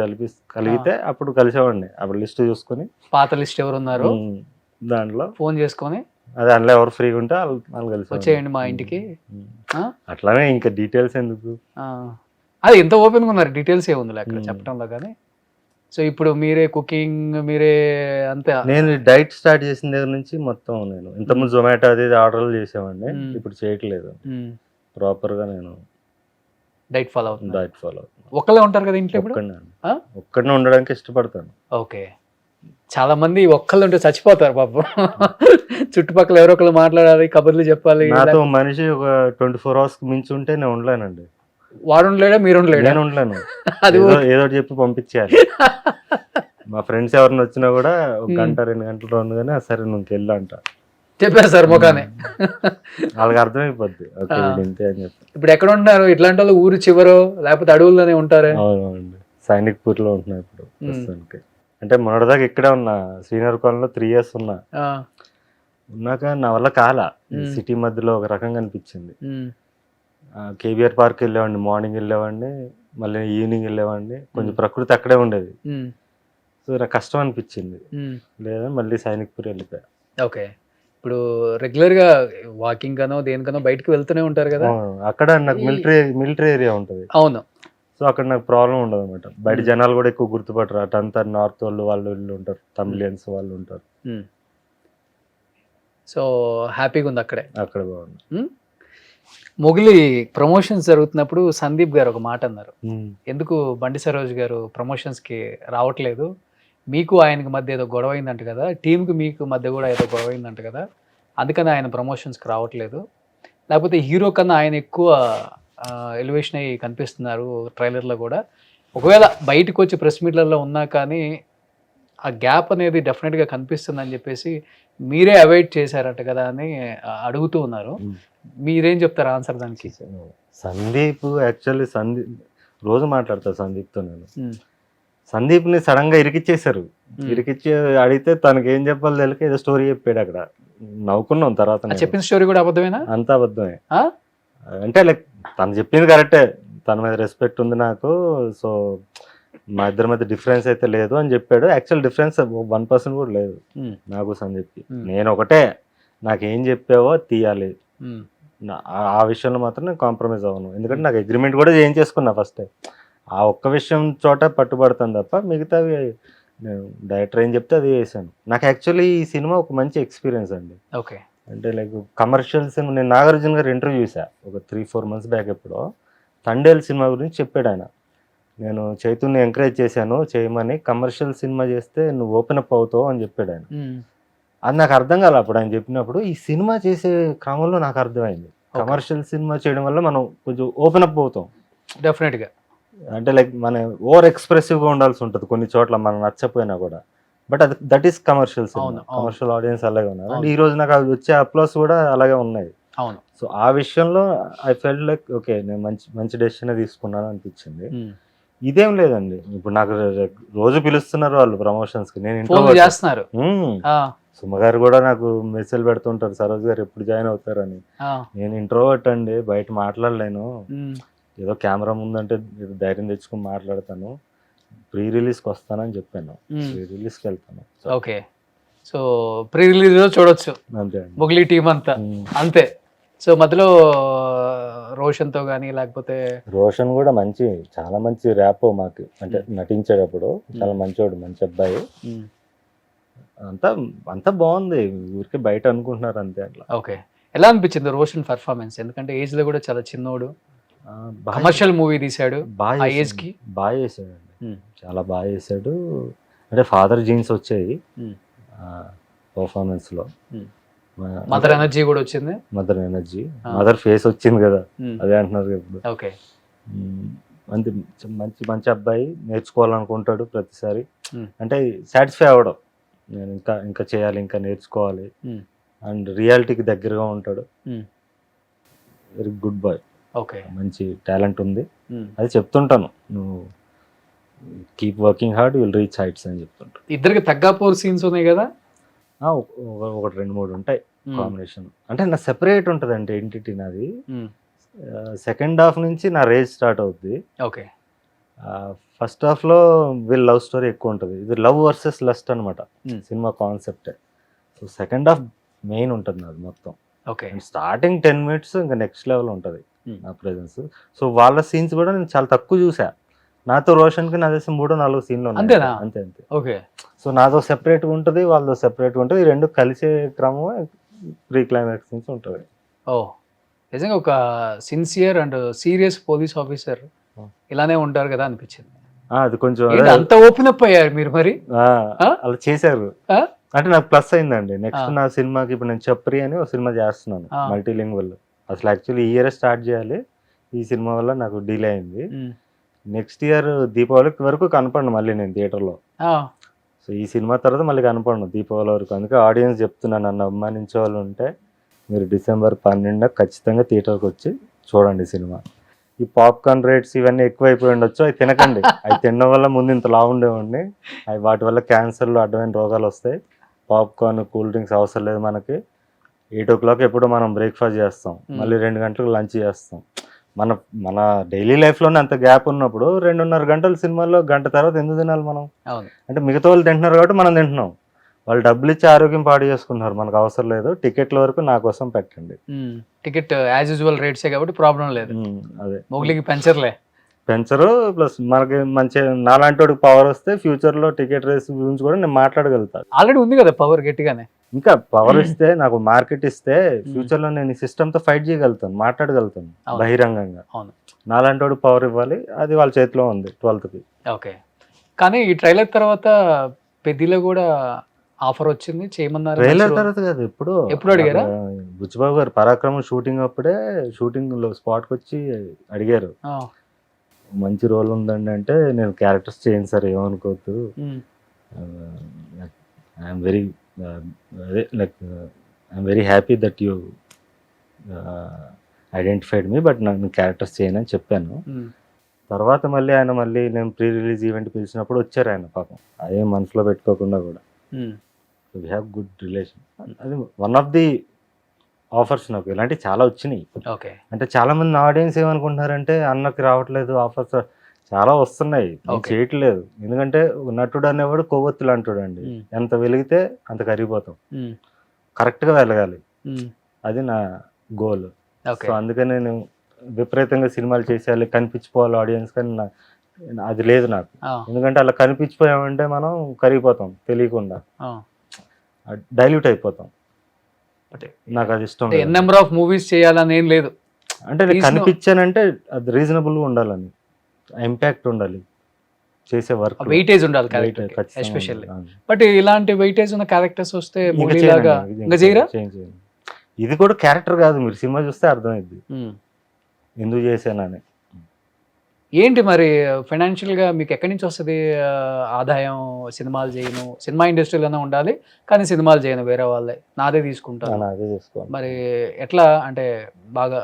కలిగితే అప్పుడు కలిసేవాడిని. అప్పుడు లిస్ట్ చూసుకొని పాత లిస్ట్ ఎవరు ఉన్నారు దాంట్లో ఫోన్ చేసుకొని అదే అందులో ఎవరు ఫ్రీగా ఉంటే వాళ్ళు కలిసి వచ్చేయండి మా ఇంటికి. ఆ? అట్లానే ఇంకా డీటెయిల్స్ ఎందుకు. ఆ. అది ఎంత ఓపెన్గా ఉన్నారు, డీటెయిల్స్ ఏముంది అక్కడ చెప్పడంలో కానీ. సో ఇప్పుడు మీరే కుకింగ్ మీరే అంతే. నేను డైట్ స్టార్ట్ చేసిన దగ్గర నుంచి మొత్తం నేను ఇంతకుముందు జొమాటో అది ఆర్డర్లు చేసేవాడిని, ఇప్పుడు చేయట్లేదు. ప్రాపర్ గా నేను డైట్ ఫాలో అవుతుంది. డైట్ ఫాలో అవుతాను. ఒక్కళ్ళే ఉంటారు కదా ఇంట్లో ఇప్పుడు? ఒక్కడినే ఉండడానికి ఇష్టపడతాను. ఓకే. చాలా మంది ఒక్కళ్ళు ఉంటే చచ్చిపోతారు పాపం. చుట్టుపక్కల ఎవరో ఒకళ్ళు మాట్లాడాలి, కబుర్లు చెప్పాలి. నాతో మనిషి ఒక 24 hours మించి ఉంటే నేను ఉండలేనండి. వాడు ఉండలేడా, మీరు ఉండలేడా? నేను ఉండలేను, అది ఏదో చెప్పి పంపించేయాలి. మా ఫ్రెండ్స్ ఎవరిని వచ్చినా కూడా 1 గంట 2 గంటలు ఉండగానే సరే నువ్వు వెళ్ళు అంట, చెప్పేస్తారు ముఖానే. వాళ్ళకి అర్థమైపోద్ది ఓకే ఇంతే అని చెప్పి. ఇప్పుడు ఎక్కడ ఉంటున్నారు ఇట్లాంటి వాళ్ళు? ఊరు చివరో లేకపోతే అడవుల్లోనే ఉంటారే? అవునండి, సైనిక్పూర్ లో ఉంటున్నా ఇప్పుడు ప్రస్తుతానికి. అంటే మొన్నటిదాకా ఇక్కడే ఉన్నా, శ్రీనగర్ కాలనీలో 3 years ఉన్నా. ఉన్నాక నా వల్ల కాలా, సిటీ మధ్యలో ఒక రకంగా అనిపించింది. కేబిఆర్ పార్క్ వెళ్ళేవాడిని, మార్నింగ్ వెళ్ళేవాడిని, మళ్ళీ ఈవినింగ్ వెళ్ళేవాడిని, కొంచెం ప్రకృతి అక్కడే ఉండేది. సో నాకు కష్టం అనిపించింది, లేదా మళ్ళీ సైనిక్పూర్ వెళ్ళిపోయా. ఓకే. ఇప్పుడు రెగ్యులర్ గా వాకింగ్ గానో దేనికనో బయటకు వెళ్తూనే ఉంటారు కదా. అక్కడ నాకు మిలిటరీ ఏరియా ఉంటుంది. అవును. సో అక్కడ నాకు ప్రాబ్లం ఉండదు అనమాట. బయట జనాలు కూడా ఎక్కువ గుర్తుపట్టరు, అటంతా నార్త్ వాళ్ళు వీళ్ళు ఉంటారు, తమిళియన్స్ వాళ్ళు ఉంటారు. సో హ్యాపీగా ఉంది అక్కడే. అక్కడ బాగుంది. మొగిలి ప్రమోషన్స్ జరుగుతున్నప్పుడు సందీప్ గారు ఒక మాట అన్నారు, ఎందుకు బండి సరోజ్ గారు ప్రమోషన్స్ కి రావట్లేదు, మీకు ఆయనకి మధ్య ఏదో గొడవ అయిందంట కదా, టీంకి మీకు మధ్య కూడా ఏదో గొడవ అయిందంట కదా, అందుకని ఆయన ప్రమోషన్స్కి రావట్లేదు, లేకపోతే హీరో కన్నా ఆయన ఎక్కువ ఎలివేషన్ అయ్యి కనిపిస్తున్నారు ట్రైలర్లో కూడా, ఒకవేళ బయటకు వచ్చి ప్రెస్ మీట్లలో ఉన్నా కానీ ఆ గ్యాప్ అనేది డెఫినెట్గా కనిపిస్తుందని చెప్పేసి మీరే అవాయిడ్ చేశారట కదా అని అడుగుతూ ఉన్నారు. మీరేం చెప్తారు ఆన్సర్ దానికి? సందీప్ యాక్చువల్లీ రోజు మాట్లాడతారు సందీప్తో నేను. సందీప్ని సడన్ గా ఇరికిచ్చేశారు, ఇరికిచ్చి అడిగితే తనకి ఏం చెప్పాలో తెలియక ఏదో స్టోరీ చెప్పాడు. అక్కడ నవ్వుకున్నాం. తర్వాత చెప్పిన స్టోరీ కూడా అబద్ధమేనా? అంతా అబద్ధమే. అంటే లైక్ తను చెప్పింది కరెక్టే, తన మీద రెస్పెక్ట్ ఉంది నాకు, సో మా ఇద్దరి మధ్య డిఫరెన్స్ అయితే లేదు అని చెప్పాడు. యాక్చువల్ డిఫరెన్స్ 1% కూడా లేదు నాకు సందీప్కి. నేను ఒకటే, నాకేం చెప్పావో తీయాలి, ఆ విషయంలో మాత్రం నేను కాంప్రమైజ్ అవ్వను. ఎందుకంటే నాకు అగ్రిమెంట్ కూడా చేయించేసుకున్నా ఫస్ట్. ఆ ఒక్క విషయం చోట పట్టుబడతాను తప్ప మిగతావి నేను డైరెక్టర్ ఏం చెప్తే అది చేశాను. నాకు యాక్చువల్లీ ఈ సినిమా ఒక మంచి ఎక్స్పీరియన్స్ అండి. ఓకే. అంటే లైక్ కమర్షియల్ సినిమా. నేను నాగార్జున గారు ఇంటర్వ్యూ చేశా ఒక 3-4 months బ్యాక్ ఎప్పుడో. తండేల్ సినిమా గురించి చెప్పాడు ఆయన. నేను చైతన్యని ఎంకరేజ్ చేశాను చేయమని, కమర్షియల్ సినిమా చేస్తే నువ్వు ఓపెన్ అప్ అవుతావు అని చెప్పాడు ఆయన. అది నాకు అర్థం కాలే అప్పుడు ఆయన చెప్పినప్పుడు. ఈ సినిమా చేసే క్రమంలో నాకు అర్థమైంది. కమర్షియల్ సినిమా చేయడం వల్ల మనం కొంచెం ఓపెన్ అప్ అవుతాం. డెఫినెట్ గా. అంటే లైక్ మన ఓవర్ ఎక్స్ప్రెసివ్ గా ఉండాల్సి ఉంటుంది కొన్ని చోట్ల, మనం నచ్చపోయినా కూడా. బట్ అది దట్ ఈస్ కమర్షియల్ సినిమా, అవును, అవును. కమర్షియల్ ఆడియన్స్ అలాగే ఉన్నారు. అవును. అండ్ ఈ రోజు నాకు అవి వచ్చే అప్లాస్ కూడా అలాగే ఉన్నాయి. అవును. సో ఆ విషయంలో ఐ ఫెల్ట్ లైక్ ఓకే, నేను మంచి డెసిషన్ తీసుకున్నాను అనిపించింది. ఇదేం లేదండి, ఇప్పుడు నాకు రోజు పిలుస్తున్నారు వాళ్ళు ప్రమోషన్స్ కి, నేను ఫోన్ ఇంట్లో చేస్తున్నారు. సుమ గారు కూడా నాకు మెసేజ్ పెడుతుంటారు, సరోజ్ గారు ఎప్పుడు జాయిన్ అవుతారని. నేను ఇంట్రోవర్ట్ అండి, బయట మాట్లాడలేను, ఏదో కెమెరా ముందంటే ధైర్యం తెచ్చుకుని మాట్లాడతాను, ప్రీ రిలీజ్కి వస్తానని చెప్పాను. ప్రీ రిలీజ్కి వెళ్తాను. ఓకే, సో ప్రీ రిలీజ్ లో చూడొచ్చు అంతే అండి. మొగిలి టీం అంతా అంతే. సో మధ్యలో రోషన్ తో కానీ లేకపోతే రోషన్ కూడా చాలా మంచి ర్యాప్ మాకు, అంటే నటించేటప్పుడు చాలా మంచోడు, మంచి అబ్బాయి. అంతా బాగుంది, ఊరికే బయట అనుకుంటున్నారు అంతే అట్లా. ఓకే, ఎలా అనిపించింది రోషన్ పర్ఫార్మెన్స్? ఎందుకంటే ఏజ్ లో కూడా చాలా చిన్నోడు, కమర్షియల్ మూవీ తీశాడు, ఆ ఏజ్ కి బాగా చేశాడు, చాలా బాగా చేశాడు. అంటే ఫాదర్ జీన్స్ వచ్చాయి పర్ఫార్మెన్స్ లో. మదర్ ఎనర్జీ కూడా వచ్చింది, మదర్ ఫేస్ వచ్చింది కదా, అదే అంటున్నారు ఇప్పుడు. ఓకే, అంతే, మంచి అబ్బాయి, నేర్చుకోవాలనుకుంటాడు ప్రతిసారి. అంటే సాటిస్ఫై అవ్వడం, నేను ఇంకా చేయాలి, ఇంకా నేర్చుకోవాలి, అండ్ రియాలిటీకి దగ్గరగా ఉంటాడు. Very good boy. ఓకే, మంచి టాలెంట్ ఉంది. అది చెప్తుంటాను, నువ్వు keep working hard, will reach heights అని చెప్తుంటాను. ఇద్దరికి తగ్గాపోర్ సీన్స్ ఉన్నాయి కదా, ఒకటి 2-3 ఉంటాయి కాంబినేషన్. అంటే నా సెపరేట్ ఉంటుంది, అంటే ఎంటిటీ నాది. సెకండ్ హాఫ్ నుంచి నా రేజ్ స్టార్ట్ అవుద్ది. ఓకే, ఫస్ట్ హాఫ్ లో వీళ్ళ లవ్ స్టోరీ ఎక్కువ ఉంటుంది. ఇది లవ్ వర్సెస్ లస్ట్ అనమాట cinema concept. So second half main ఉంటుంది నాది మొత్తం. ఓకే, స్టార్టింగ్ 10 minutes ఇంకా నెక్స్ట్ లెవెల్ ఉంటుంది నా ప్రెజెన్స్. సో వాళ్ళ సీన్స్ కూడా నేను చాలా తక్కువ చూసా. నాతో రోషన్ కి నా తెలిసి 3-4 సీన్లు ఉన్నాయి అంతే. ఓకే, సో నాతో సెపరేట్గా ఉంటుంది, వాళ్ళతో సెపరేట్గా ఉంటుంది. ఈ రెండు కలిసే క్రమం ప్రీ క్లైమాక్స్ సీన్స్ ఉంటుంది. ఓ, నిజంగా ఒక sincere and serious police officer ఇలానే ఉంటారు కదా అనిపించింది. అది కొంచెం అంత ఓపెన్ అప్ అయ్యారు మీరు మరి, అలా చేశారు అంటే నాకు ప్లస్ అయిందండి. నెక్స్ట్ నా సినిమాకి ఇప్పుడు నేను చప్రి అని ఒక సినిమా చేస్తున్నాను మల్టీలింగ్వల్. అసలు యాక్చువల్లీ ఈ ఇయర్ స్టార్ట్ చేయాలి, ఈ సినిమా వల్ల నాకు డిలే అయింది. నెక్స్ట్ ఇయర్ దీపావళికి వరకు కనపడను మళ్ళీ నేను థియేటర్లో. సో ఈ సినిమా తర్వాత మళ్ళీ కనపడను దీపావళి వరకు. అందుకే ఆడియన్స్ చెప్తున్నాను, నన్ను అభిమానించే వాళ్ళు ఉంటే మీరు December 12 ఖచ్చితంగా థియేటర్కి వచ్చి చూడండి సినిమా. ఈ పాప్కార్న్ రేట్స్ ఇవన్నీ ఎక్కువైపోయి ఉండొచ్చు, అవి తినకండి. అవి తినడం వల్ల ముందు ఇంత లావు ఉండేవండి, అవి వాటి వల్ల క్యాన్సర్లు అడ్డమైన రోగాలు వస్తాయి. పాప్కార్న్, కూల్ డ్రింక్స్ అవసరం లేదు మనకి. 8 o'clock ఎప్పుడు మనం బ్రేక్ఫాస్ట్ చేస్తాం, మళ్ళీ 2 గంటలకు లంచ్ చేస్తాం. మన డైలీ లైఫ్లోనే అంత గ్యాప్ ఉన్నప్పుడు 2.5 గంటలు సినిమాల్లో గంట తర్వాత ఎందుకు తినాలి మనం? అంటే మిగతా వాళ్ళు తింటున్నారు కాబట్టి మనం తింటున్నాం. వాళ్ళు డబ్బులు ఇచ్చి ఆరోగ్యం పాడు చేసుకుంటున్నారు, మనకు అవసరం లేదు. టికెట్ల వరకు నా కోసం పెట్టండి. టికెట్ యాజ్ యూజువల్ రేట్సే కాబట్టి ప్రాబ్లం లేదు. అదే మొగిలికి పెంచరు. ప్లస్ మనకి మంచి నాలాంటి వాడికి పవర్ వస్తే ఫ్యూచర్ లో టికెట్ రేస్ గురించి కూడా నేను మాట్లాడగలుగుతాను. ఆల్రెడీ ఉంది కదా పవర్ గట్టిగానే. ఇంకా పవర్ ఇస్తే, నాకు మార్కెట్ ఇస్తే ఫ్యూచర్ లో నేను ఈ సిస్టమ్ తో ఫైట్ చేయగలుగుతాను, మాట్లాడగలుగుతాను బహిరంగంగా. నాలాంటి వాడు పవర్ ఇవ్వాలి, అది వాళ్ళ చేతిలో ఉంది 12th కి. ఓకే, కానీ ఈ ట్రైలర్ తర్వాత పెద్దిలో కూడా ఆఫర్ వచ్చింది చేయమన్నారు. ట్రైలర్ తర్వాత కాదు, ఎప్పుడు అడిగారా? బుచ్చిబాబు గారు పరాక్రమం షూటింగ్ అప్పుడే షూటింగ్ లో స్పాట్ కి వచ్చి అడిగారు, మంచి రోల్ ఉందండి అంటే. నేను క్యారెక్టర్స్ చేయను సార్, ఏమనుకోవద్దు, I'm very happy that you identified me, but నాకు క్యారెక్టర్స్ చేయను అని చెప్పాను. తర్వాత మళ్ళీ నేను ప్రీ రిలీజ్ ఈవెంట్ పిలిచినప్పుడు వచ్చారు ఆయన, పాపం అదే మనసులో పెట్టుకోకుండా కూడా. We have good relation. అది వన్ ఆఫ్ ది ఆఫర్స్. నాకు ఇలాంటివి చాలా వచ్చినాయి. అంటే చాలా మంది ఆడియన్స్ ఏమనుకుంటున్నారంటే అన్నకి రావట్లేదు ఆఫర్స్, చాలా వస్తున్నాయి, చేయట్లేదు. ఎందుకంటే నటుడు అనేవాడు కొవ్వొత్తులు అంటాడండి, ఎంత వెలిగితే అంత కరిగిపోతాం. కరెక్ట్గా వెలగాలి, అది నా గోల్. సో అందుకని నేను విపరీతంగా సినిమాలు చేసేయాలి, కనిపించిపోవాలి ఆడియన్స్, కానీ అది లేదు నాకు. ఎందుకంటే అలా కనిపించిపోయామంటే మనం కరిగిపోతాం, తెలియకుండా డైల్యూట్ అయిపోతాం. నాకు అది ఇష్టం. నెంబర్ ఆఫ్ మూవీస్ చేయాలని ఏం లేదు, అంటే నేను కనిపించానంటే అది రీజనబుల్గా ఉండాలని, ఇంపాక్ట్ ఉండాలి. చేసే వర్క్ వెయిటేజ్ ఉండాలి క్యారెక్టర్ ఎస్పెషల్లీ. బట్ ఇలాంటి వెయిటేజ్ ఉన్న క్యారెక్టర్స్ వస్తే మూవీ లాగా ఇంకా చేయరా? ఇది కూడా క్యారెక్టర్ కాదు, మీరు సినిమా చూస్తే అర్థమైంది ఎందుకు చేశానని. ఏంటి మరి ఫైనాన్షియల్ గా మీకు ఎక్కడి నుంచి వస్తుంది ఆదాయం? సినిమాలు చేయను, సినిమా ఇండస్ట్రీలోనే ఉండాలి కానీ సినిమాలు చేయను, వేరే వాళ్ళే నాదే తీసుకుంటాను. అదే చేసుకోవాలి. మరి ఎట్లా అంటే బాగా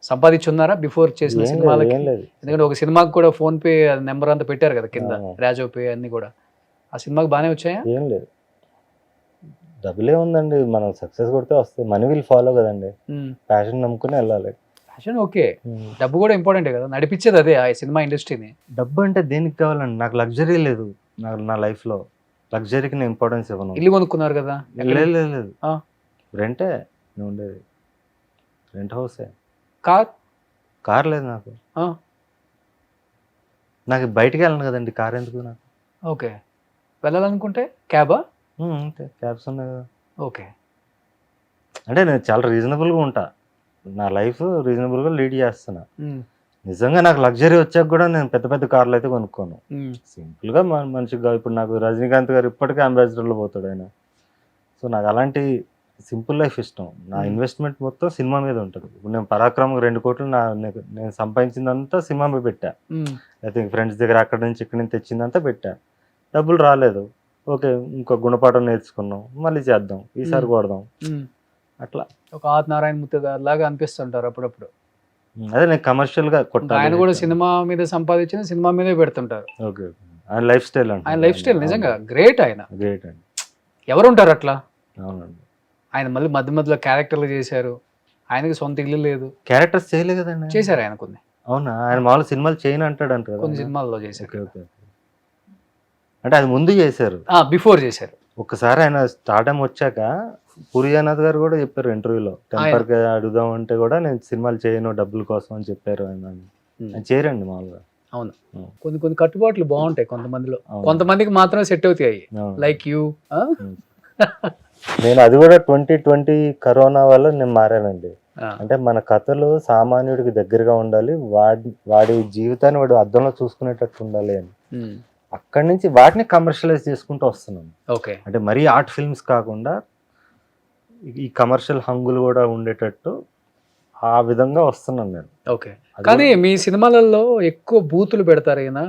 సంపాదించున్నారా బిఫోర్ చేసిన సినిమాలకి? ఏం లేదు, ఎందుకంటే ఒక సినిమాకి కూడా ఫోన్ పే నెంబర్ అంతా పెట్టారు కదా కింద, రాజో పే అన్ని కూడా. ఆ సినిమాకి బాగానే వచ్చాయా? ఏం లేదు, డబ్బులే ఉందండి, మనం సక్సెస్ కొడితే వస్తాయి. మనీ విల్ ఫాలో కదండి, ప్యాషన్ నమ్ముకుని వెళ్ళాలి. ఫ్యాషన్ ఓకే, డబ్బు కూడా ఇంపార్టెంటే కదా, నడిపించేది అదే ఆ సినిమా ఇండస్ట్రీని. డబ్బు అంటే దేనికి కావాలండి? నాకు లగ్జరీ లేదు, నా లైఫ్ లో లగ్జరీకి నేను ఇంపార్టెన్స్ ఇవ్వను. ఇల్లు కొనుక్కున్నారు కదా? లేదు, రెంటే నేను ఉండేది, రెంట్ హౌసే. కార్ లేదు నాకు. నాకు బయటికి వెళ్ళను కదండి, కార్ ఎందుకు నాకు? ఓకే, వెళ్ళాలనుకుంటే క్యాబా? అంతే, క్యాబ్స్ ఉన్నాయి కదా. ఓకే, అంటే నేను చాలా రీజనబుల్గా ఉంటా, నా లైఫ్ రీజనబుల్గా లీడ్ చేస్తున్నా. నిజంగా నాకు లగ్జరీ వచ్చాక కూడా నేను పెద్ద పెద్ద కార్లు అయితే కొనుక్కోను, సింపుల్గా మంచిగా. ఇప్పుడు నాకు రజనీకాంత్ గారు ఇప్పటికే అంబాసిడర్లో పోతాడు ఆయన. సో నాకు అలాంటి సింపుల్ లైఫ్ ఇష్టం. నా ఇన్వెస్ట్మెంట్ మొత్తం సినిమా మీద ఉంటుంది. ఇప్పుడు నేను పరాక్రమం 2 కోట్లు నేను సంపాదించిందంతా సినిమా మీద పెట్టా. అయితే ఫ్రెండ్స్ దగ్గర అక్కడి నుంచి ఇక్కడి నుంచి తెచ్చిందంతా పెట్టా, డబ్బులు రాలేదు. ఓకే, ఇంకో గుణపాఠం నేర్చుకున్నాం, మళ్ళీ చేద్దాం, ఈసారి కొడదాం. అట్లా ఒక నారాయణ మూర్తి గారు లాగా అనిపిస్తుంటారు అప్పుడప్పుడు. అదే నేను కమర్షియల్ గా కొట్టాలి. ఆయన కూడా సినిమా మీద సంపాదించిన సినిమా మీదే పెడుతుంటారు. ఓకే, ఆయన లైఫ్ స్టైల్ అంటే, ఆయన లైఫ్ స్టైల్ నిజంగా గ్రేట్. ఆయన గ్రేట్ అండి. ఎవరు ఉంటారు అట్లా? అవునండి, ఆయన మళ్ళీ మధ్య మధ్యలో క్యారెక్టర్లు చేశారు, ఆయనకి సొంత ఇల్లు లేదు. క్యారెక్టర్స్ చేయలేదు కదండి, చేశారు ఆయన కొన్ని. అవునా? ఆయన మామూలు సినిమాలు చేయను అంటాడు అంట కదా, కొన్ని సినిమాల్లో చేశారు. ఓకే, అంటే అది ముందు చేశారు, బిఫోర్ చేశారు. ఒకసారి ఆయన స్టార్టమ్ వచ్చాక పూరి జగన్నాథ్ గారు కూడా చెప్పారు ఇంటర్వ్యూలో, టెంపర్ గా అడుగుదాం అంటే కూడా నేను సినిమాలు చేయను డబ్బుల కోసం అని చెప్పారు. ఆయన చేయరండి మామూలుగా. అవును, కొన్ని కట్టుబాట్లు బాగుంటాయి కొంతమందిలో, కొంతమందికి మాత్రం సెట్ అవుతాయి. Like you. నేను అది కూడా 2020 కరోనా వల్ల నేను మారానండి. అంటే మన కథలు సామాన్యుడికి దగ్గరగా ఉండాలి, వాడి జీవితాన్ని వాడు అద్దంలో చూసుకునేటట్టు ఉండాలి అని అక్కడి నుంచి వాటిని కమర్షియలైజ్ చేసుకుంటూ వస్తున్నాం. ఓకే, అంటే మరీ ఆర్ట్ ఫిల్మ్స్ కాకుండా ఈ కమర్షియల్ హంగులు కూడా ఉండేటట్టు ఆ విధంగా వస్తున్నాను నేను. ఓకే, కానీ మీ సినిమాలలో ఎక్కువ బూతులు పెడతారు, అయినా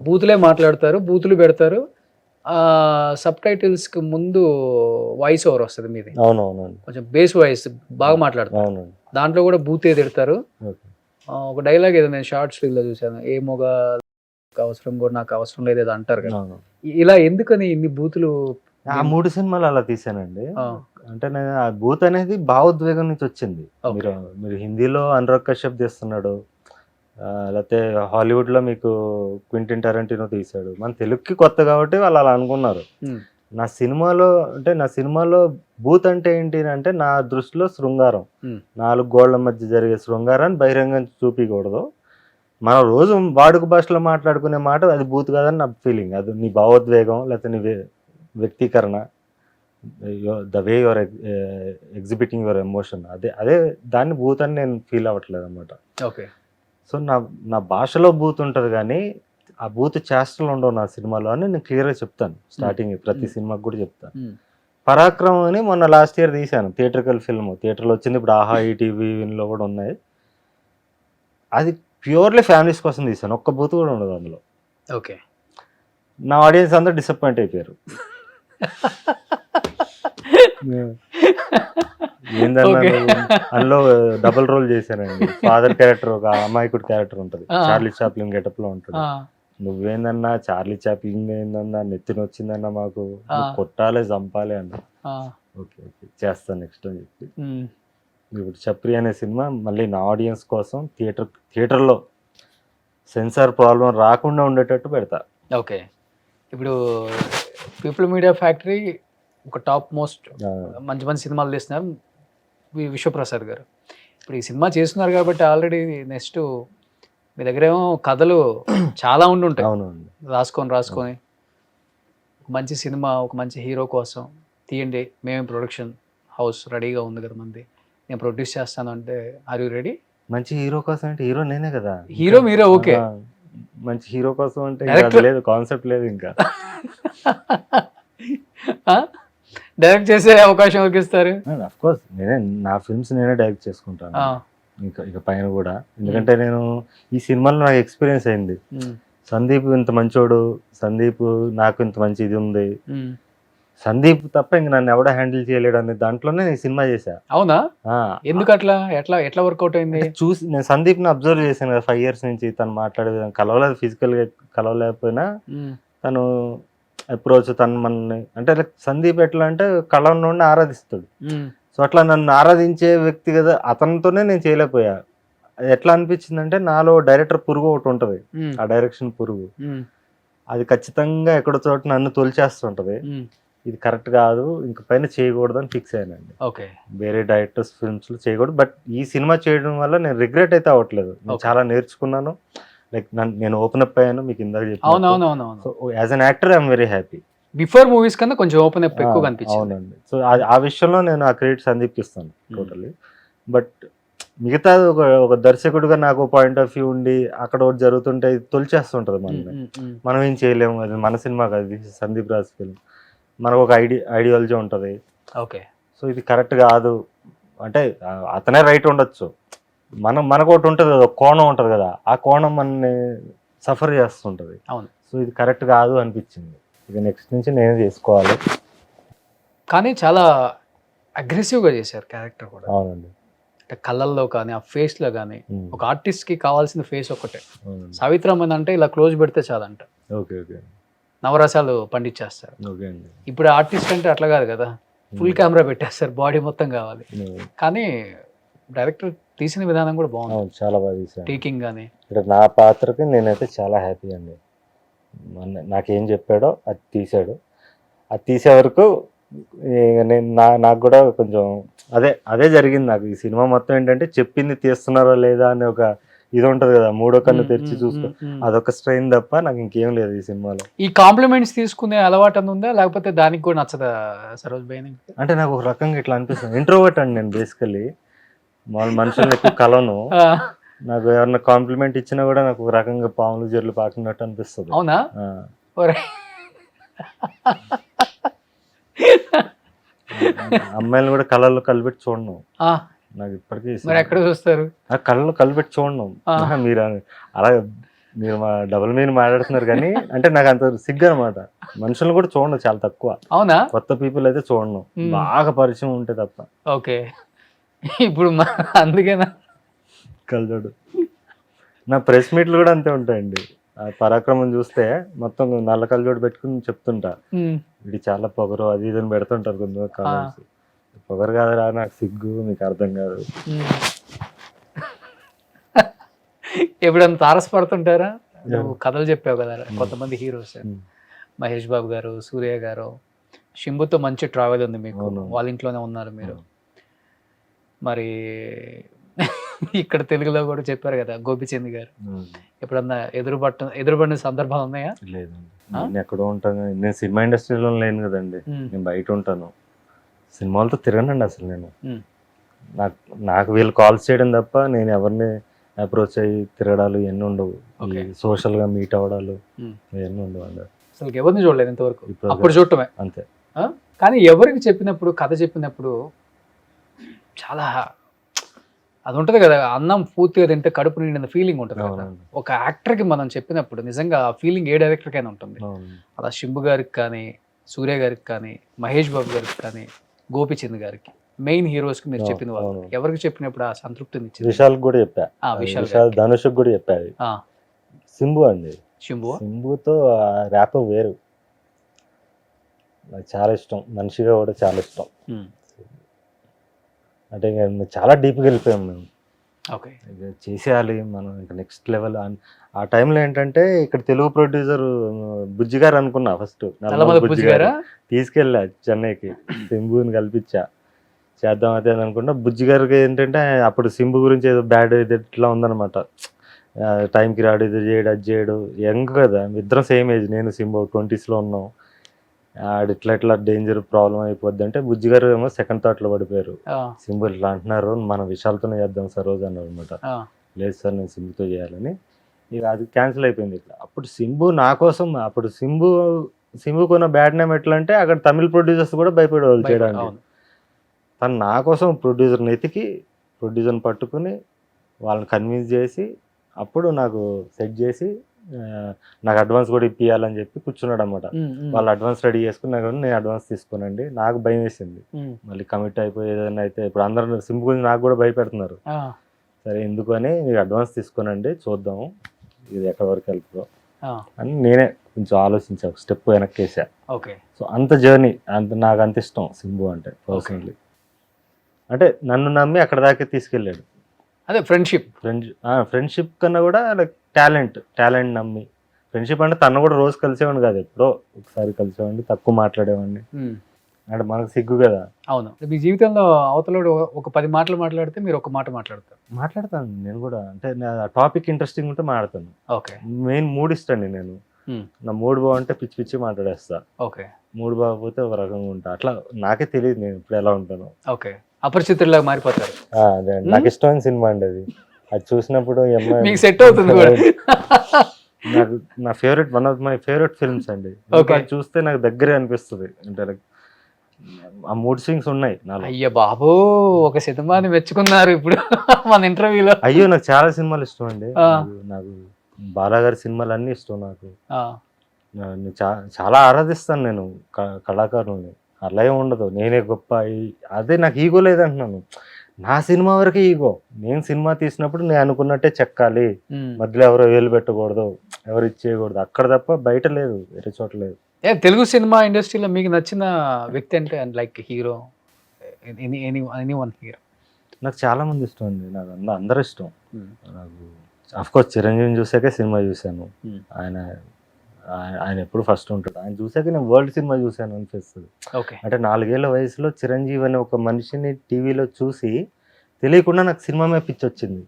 బూతులే మాట్లాడతారు, బూతులు పెడతారు. సబ్ టైటిల్స్ కి ముందు వాయిస్ ఓవర్ వస్తుంది మీది. అవునవునండి, కొంచెం బేస్ వాయిస్ బాగా మాట్లాడతారు. అవునండి, దాంట్లో కూడా బూతే తిడతారు. ఒక డైలాగ్ ఏదో నేను షార్ట్ స్టిల్ లో చూసాను, ఏ మొగ అవసరం కూడా నాకు అవసరం లేదు ఏదో అంటారు కదా. ఇలా ఎందుకని ఇన్ని బూతులు? ఆ 3 సినిమాలు అలా తీసానండి. అంటే నేను ఆ బూత్ అనేది భావోద్వేగం నుంచి వచ్చింది. మీరు హిందీలో అనురాగ్ కశ్యప్ తీస్తున్నాడు, లేకపోతే హాలీవుడ్ లో మీకు క్వింటిన్ టెరంటినో తీశాడు. మన తెలుగుకి కొత్త కాబట్టి వాళ్ళు అలా అనుకున్నారు. నా సినిమాలో బూత్ అంటే ఏంటి అంటే నా దృష్టిలో శృంగారం, 4 గోళ్ల మధ్య జరిగే శృంగారాన్ని బహిరంగం చూపించకూడదు. మనం రోజు వాడుక భాషలో మాట్లాడుకునే మాట అది బూత్ కాదని నా ఫీలింగ్. అది నీ భావోద్వేగం లేకపోతే నీ వ్యక్తీకరణ, the way your exhibiting your emotion, అదే దాన్ని బూత్ అని నేను ఫీల్ అవ్వట్లేదు అనమాట. ఓకే, సో నా భాషలో బూత్ ఉంటుంది కానీ ఆ బూత్ చేష్టలు ఉండవు నా సినిమాలో అని నేను క్లియర్గా చెప్తాను. స్టార్టింగ్ ప్రతి సినిమాకి కూడా చెప్తాను. పరాక్రమం అని మొన్న లాస్ట్ ఇయర్ తీశాను, థియేట్రికల్ ఫిల్మ్, థియేటర్లో వచ్చింది. ఇప్పుడు ఆహా ఈటీవీలో కూడా ఉన్నాయి. అది ప్యూర్లీ ఫ్యామిలీస్ కోసం తీశాను, ఒక్క బూత్ కూడా ఉండదు అందులో. ఓకే, నా ఆడియన్స్ అందరూ డిసప్పాయింట్ అయిపోయారు. ఏందన్నా అందులో డబుల్ రోల్ చేశానండి. ఫాదర్ క్యారెక్టర్, ఒక అమాయకుడు క్యారెక్టర్ ఉంటుంది, చార్లీ చాప్లిన్ గెటప్ లో ఉంటుంది. నువ్వేందన్నా చార్లీ చాప్లిన్ ఏందన్నా నెత్తిన వచ్చిందన్నా, మాకు కొట్టాలి చంపాలి అన్న. ఓకే ఓకే చేస్తాను నెక్స్ట్ అని చెప్పి ఇప్పుడు చప్రి అనే సినిమా మళ్ళీ నా ఆడియన్స్ కోసం థియేటర్లో సెన్సార్ ప్రాబ్లం రాకుండా ఉండేటట్టు పెడతా. ఓకే, ఇప్పుడు పీపుల్ మీడియా ఫ్యాక్టరీ ఒక టాప్ మోస్ట్ మంచి మంచి సినిమాలు తీస్తున్నారు విశ్వప్రసాద్ గారు. ఇప్పుడు ఈ సినిమా చేస్తున్నారు కాబట్టి ఆల్రెడీ నెక్స్ట్ మీ దగ్గర ఏమో కథలు చాలా ఉంటాయి. అవునండి, రాసుకొని మంచి సినిమా ఒక మంచి హీరో కోసం తీయండి, మేమే ప్రొడక్షన్ హౌస్ రెడీగా ఉంది కదా మంది, నేను ప్రొడ్యూస్ చేస్తాను అంటే ఆర్ యూ రెడీ? మంచి హీరో కోసం అంటే హీరో నేనే కదా. హీరో మీరే, ఓకే. మంచి హీరో కోసం అంటే ఇంకా Director- అది లేదు, కాన్సెప్ట్ లేదు ఇంకా. డైరెక్ట్ చేసే అవకాశం ఎవరికి ఇస్తారు? అఫ్ కోర్స్ నా ఫిల్మ్స్ నేనే డైరెక్ట్ చేసుకుంటాను ఆ, ఇక పైన కూడా. ఎందుకంటే నేను ఈ సినిమాలో నాకు ఎక్స్పీరియన్స్ అయింది. ఉమ్, సందీప్ ఇంత మంచోడు, సందీప్ నాకు ఇంత మంచి ఇది ఉంది, ఉమ్. సందీప్ తప్ప ఇంక నన్ను ఎవడ హ్యాండిల్ చేయలేడు అనే దాంట్లోనే నేను సినిమా చేశా. అవునా? ఆ, ఎందుకు అట్లా? ఎట్లా వర్కౌట్ అయింది? అంటే చూసి నేను సందీప్ని అబ్జర్వ్ చేశాను కదా 5 years నుంచి. తను మాట్లాడే విధానం కలవలేదు, ఫిజికల్గా కలవలేకపోయినా ఉమ్, తను అప్రోచ్, తను మనల్ని అంటే like సందీప్ ఎట్లా అంటే కళ నుండి ఆరాధిస్తాడు. ఉమ్, సో అట్లా నన్ను ఆరాధించే వ్యక్తి కదా, అతనితోనే నేను చేయలేకపోయా. అది ఎట్లా అనిపించింది అంటే నాలో డైరెక్టర్ పురుగు ఒకటి ఉంటుంది, ఉమ్, ఆ డైరెక్షన్ పురుగు. ఉమ్, అది ఖచ్చితంగా ఎక్కడో చోట నన్ను తొలిచేస్తుంటది. ఉమ్. ఇది కరెక్ట్ కాదు, ఇంక పైన చేయకూడదు అని ఫిక్స్ అయ్యానండి. ఓకే. వేరే డైరెక్టర్స్ ఫిల్మ్స్ లో చేయకూడదు. బట్ ఈ సినిమా చేయడం వల్ల నేను రిగ్రెట్ అయితే అవ్వట్లేదు. నేను Okay. చాలా నేర్చుకున్నాను. లైక్ నేను ఓపెన్ అప్ అయ్యాను మీకు ఇందాక చెప్పాను. అవునవునవునవును. So as an actor I'm very happy. Before movies కన్నా కొంచెం ఓపెన్ అప్ ఎక్కువ కనిపించింది. అవునండి. సో ఆ విషయంలో నేను ఆ క్రెడిట్ సందీప్కి ఇస్తాను టోటల్లీ. బట్ మిగతా ఒక దర్శకుడిగా నాకు పాయింట్ ఆఫ్ వ్యూ ఉండి అక్కడ ఒకటి జరుగుతుంటే ఇది తొలిచేస్తుంటది మనల్ని. మనం ఏం చేయలేము, అది మన సినిమా కాదు, ఇది సందీప్ రాజ్ ఫిల్మ్. మనకు ఒక ఐడియాలజీ ఉంటుంది. ఓకే. సో ఇది కరెక్ట్ కాదు అంటే అతనే రైట్ ఉండొచ్చు, మనకు ఒకటి ఉంటుంది కదా, ఒక కోణం ఉంటుంది కదా, ఆ కోణం మనని సఫర్ చేస్తుంటుంది. అవును. సో ఇది కరెక్ట్ కాదు అనిపించింది. ఇక నెక్స్ట్ నుంచి నేనే చేసుకోవాలి. కానీ చాలా అగ్రెసివ్గా చేశారు క్యారెక్టర్ కూడా. అవునండి. అంటే కళ్ళల్లో కానీ ఆ ఫేస్లో కానీ ఉమ్. ఒక ఆర్టిస్ట్కి కావాల్సిన ఫేస్ ఒకటే. అవునండి. సావిత్రమ్మన్ అంటే ఇలా క్లోజ్ పెడితే చాలంట, ఓకే ఓకే నవరసాలు పండించేస్తారు. ఓకే అండి. ఇప్పుడు ఆర్టిస్ట్ అంటే అట్లా కాదు కదా, ఫుల్ కెమెరా పెట్టేస్తారు, బాడీ మొత్తం కావాలి. కానీ డైరెక్టర్ తీసిన విధానం కూడా బాగుంది, అవును, చాలా బాగా తీసాను. టేకింగ్ కానీ. ఇక్కడ నా పాత్రకి నేనైతే చాలా హ్యాపీ అండి. నాకేం చెప్పాడో అది తీసాడు. అది తీసే వరకు నేను నాకు కూడా కొంచెం అదే జరిగింది. నాకు ఈ సినిమా మొత్తం ఏంటంటే చెప్పింది తీస్తున్నారో లేదా అని ఒక ఇది ఉంటుంది కదా, మూడో కన్ను తెరిచి చూసుకో, అదొక స్ట్రెయిన్ తప్ప నాకు ఇంకేం లేదు ఈ సినిమాలో. ఈ కాంప్లిమెంట్స్ తీసుకునే అలవాటు అని ఉందా, లేకపోతే దానికి కూడా నచ్చదా సరోజ్ భయ్య? అంటే నాకు ఒక రకంగా ఇట్లా అనిపిస్తుంది, ఇంట్రోవర్ట్ అండి నేను బేసికలీ. మనుషులను ఎక్కువ కలను. నాకు ఎవరన్నా కాంప్లిమెంట్ ఇచ్చినా కూడా నాకు ఒక రకంగా పాములు జర్లు పాకున్నట్టు అనిపిస్తుంది. అవునా? ఆ. ఒరే. అమ్మాయిలను కూడా కళ్ళల్లో కలిపెట్టి చూడను. ఆ, నాకు ఇప్పటికీ మరి ఎక్కడ చూస్తారు? ఆ కళ్ళలో కలిపెట్టి చూడను. మీరు అలా మీరు మా డబుల్ మీన్ మాట్లాడుతున్నారు కానీ అంటే నాకు అంత సిగ్గు అనమాట. మనుషులను కూడా చూడను, చాలా తక్కువ. అవునా? కొత్త పీపుల్ అయితే చూడను, బాగా పరిచయం ఉంటే తప్ప. ఓకే. ఇప్పుడు అందుకేనా కలజోడు. నా ప్రెస్ మీట్లు కూడా అంతే ఉంటాయండి. ఆ పరాక్రమం చూస్తే మొత్తం నల్ల కలజోడు పెట్టుకుని చెప్తుంటా, ఇది చాలా పొగరు అది ఇది అని పెడుతుంటారు కొంచెం కామెంట్స్. పొగరు కాదురా, నాకు సిగ్గు, మీకు అర్థం కాదు. ఎప్పుడన్నా తారసపడుతుంటారా? నువ్వు కథలు చెప్పావు కదా కొంతమంది హీరోస్, మహేష్ బాబు గారు, సూర్య గారు, శంభుతో మంచి ట్రావెల్ ఉంది మీకు, వాళ్ళ ఇంట్లోనే ఉన్నారు మీరు. మరి ఇక్కడ తెలుగులో కూడా చెప్పారు కదా గోపిచంద్ గారు, ఎప్పుడన్నా ఎదురుపడిన సందర్భాలు ఉన్నాయా? లేదండి, నేను ఎక్కడో ఉంటాను. నేను సినిమా ఇండస్ట్రీలో లేను కదండి, నేను బయట ఉంటాను. సినిమాలతో తిరగనండి అసలు నేను. నాకు వీళ్ళు కాల్స్ చేయడం తప్ప నేను ఎవరిని అప్రోచ్ అయ్యి తిరగడాలు ఇవన్నీ ఉండవు. సోషల్గా మీట్ అవ్వడాలు ఇవన్నీ ఉండవు అండి. అసలు ఎవరిని చూడలేదు ఇంతవరకు, అప్పుడు చూడటమే అంతే. కానీ ఎవరికి చెప్పినప్పుడు, కథ చెప్పినప్పుడు చాలా అది ఉంటుంది కదా, అన్నం పూర్తిగా తింటే కడుపు నిండిన ఫీలింగ్ ఉంటుంది కదా. ఒక యాక్టర్కి మనం చెప్పినప్పుడు నిజంగా ఆ ఫీలింగ్ ఏ డైరెక్టర్కైనా ఉంటుంది. అలా శంభు గారికి కానీ, సూర్య గారికి కానీ, మహేష్ బాబు గారికి కానీ, గోపిచంద్ గారికి, మెయిన్ హీరోస్కి మీరు చెప్పిన వాళ్ళు ఎవరికి చెప్పినప్పుడు ఆ సంతృప్తిని ఇచ్చింది? విశాల్ కూడా చెప్పా, విశాల్, ధనుష్ కూడా చెప్పాది. సింబు అండి, సింబుతో ర్యాప్ వేరు, నాకు చాలా ఇష్టం. మనిషిగా కూడా చాలా ఇష్టం. అంటే చాలా డీప్గా వెళ్ళిపోయాం మేము. ఓకే, చేసేయాలి మనం ఇంకా నెక్స్ట్ లెవెల్. ఆ టైంలో ఏంటంటే ఇక్కడ తెలుగు ప్రొడ్యూసర్ బుజ్జి గారు అనుకున్నా ఫస్ట్, తీసుకెళ్ళా చెన్నైకి, సింబుని కల్పించా చేద్దాం అదే అని అనుకున్నా. బుజ్జి గారికి ఏంటంటే అప్పుడు సింబు గురించి ఏదో బ్యాడ్ ఇది ఇట్లా ఉందన్నమాట, టైంకి రాడు, ఇది చేయడు అది చేయడు. యంగ్ కదా ఇద్దరం, సేమ్ ఏజ్, నేను సింబు 20s ఉన్నాం. ఆడు ఇట్లా డేంజర్ ప్రాబ్లం అయిపోద్ది అంటే బుజ్జి గారు ఏమో సెకండ్ థాట్లో పడిపోయారు. సింబు ఇట్లా అంటున్నారు, మనం విశాల్తోనే చేద్దాం సరోజ్ అన్నారు అనమాట. లేదు సార్ నేను సింబుతో చేయాలని ఇక అది క్యాన్సిల్ అయిపోయింది ఇట్లా. అప్పుడు సింబు నా కోసం, అప్పుడు సింబుకున్న బ్యాడ్ నేమ్ ఎట్లా అంటే అక్కడ తమిళ ప్రొడ్యూసర్స్ కూడా భయపడేవాళ్ళు చేయడానికి. అవును. తను నా కోసం ప్రొడ్యూసర్ని ఎతికి ప్రొడ్యూసర్ని పట్టుకుని వాళ్ళని కన్విన్స్ చేసి అప్పుడు నాకు సెట్ చేసి నాకు అడ్వాన్స్ కూడా ఇప్పియాలని చెప్పి కూర్చున్నాడు అనమాట. వాళ్ళు అడ్వాన్స్ రెడీ చేసుకున్నా కానీ నేను అడ్వాన్స్ తీసుకోనండి. నాకు భయం వేసింది మళ్ళీ కమిట్ అయిపోయి ఏదైనా అయితే. ఇప్పుడు అందరూ సింబు గురించి నాకు కూడా భయపెడుతున్నారు. సరే ఎందుకు అని మీరు అడ్వాన్స్ తీసుకోనండి, చూద్దాం ఇది ఎక్కడి వరకు వెళ్తుందో అని నేనే కొంచెం ఆలోచించా, ఒక స్టెప్ వెనక్కి వేసా. సో అంత జర్నీ నాకు అంత ఇష్టం సింబు అంటే పర్సనలీ. అంటే నన్ను నమ్మి అక్కడ దాకా తీసుకెళ్ళాడు. అదే ఫ్రెండ్షిప్ కన్నా కూడా లైక్ టాలెంట్ నమ్మి. ఫ్రెండ్షిప్ అంటే తను కూడా రోజు కలిసేవాడిని కాదు, ఎప్పుడో ఒకసారి కలిసేవాడిని, తక్కువ మాట్లాడేవాడిని. అంటే మనకు సిగ్గు కదా. అవును. మీ జీవితంలో అవతలోడు ఒక 10 మాటలు మాట్లాడితే మీరు ఒక మాట మాట్లాడతాను నేను కూడా. అంటే నా టాపిక్ ఇంట్రెస్టింగ్ ఉంటే మాట్లాడతాను. మెయిన్ మూడ్ ఇష్టండి నేను. నా మూడ్ బాగుంటే పిచ్చి పిచ్చి మాట్లాడేస్తా. మూడ్ బాగపోతే ఒక రకంగా ఉంటా. అట్లా నాకే తెలియదు నేను ఇప్పుడు ఎలా ఉంటాను. అపరిచితుల్లాగా మారిపోతారు. అదే నాకు ఇష్టమైన సినిమా అండి అది. అది చూసినప్పుడు మీకు సెట్ అవుతుంది కూడా. నాకు నా favourite, one of my favourite films అండి. చూస్తే నాకు దగ్గరే అనిపిస్తుంది. అంటే ఆ మూడ్ స్వింగ్స్ ఉన్నాయి నాలో. అయ్యో బాబు, ఒక సినిమాని మెచ్చుకున్నారు ఇప్పుడు మన ఇంటర్వ్యూలో. అయ్యో నాకు చాలా సినిమాలు ఇష్టం అండి. నాకు బాలాగారి సినిమాలు అన్ని ఇష్టం. నాకు చాలా ఆరాధిస్తాను నేను కళాకారుల్ని. అలా ఏమి ఉండదు నేనే గొప్ప, అదే నాకు ఈగో లేదంటున్నాను. నా సినిమా వరకే ఈగో. నేను సినిమా తీసినప్పుడు నేను అనుకున్నట్టే చెక్కాలి, మధ్యలో ఎవరో వేలు పెట్టకూడదు, ఎవరు ఇచ్చేయకూడదు, అక్కడ తప్ప బయట లేదు, వేరే చోట లేదు. తెలుగు సినిమా ఇండస్ట్రీలో మీకు నచ్చిన వ్యక్తి అంటే లైక్ హీరో, ఎనీవన్ హీరో? నాకు చాలా మంది ఇష్టం అండి. నాకు అందరూ ఇష్టం. నాకు అఫ్కోర్స్ చిరంజీవిని చూసాకే సినిమా చూశాను. ఆయన ఎప్పుడు ఫస్ట్ ఉంటాడు. ఆయన చూసాక నేను వరల్డ్ సినిమా చూశాను అనిపిస్తుంది. అంటే 4 ఏళ్ల వయసులో చిరంజీవి అనే ఒక మనిషిని టీవీలో చూసి తెలియకుండా నాకు సినిమా మీద పిచ్చి వచ్చింది.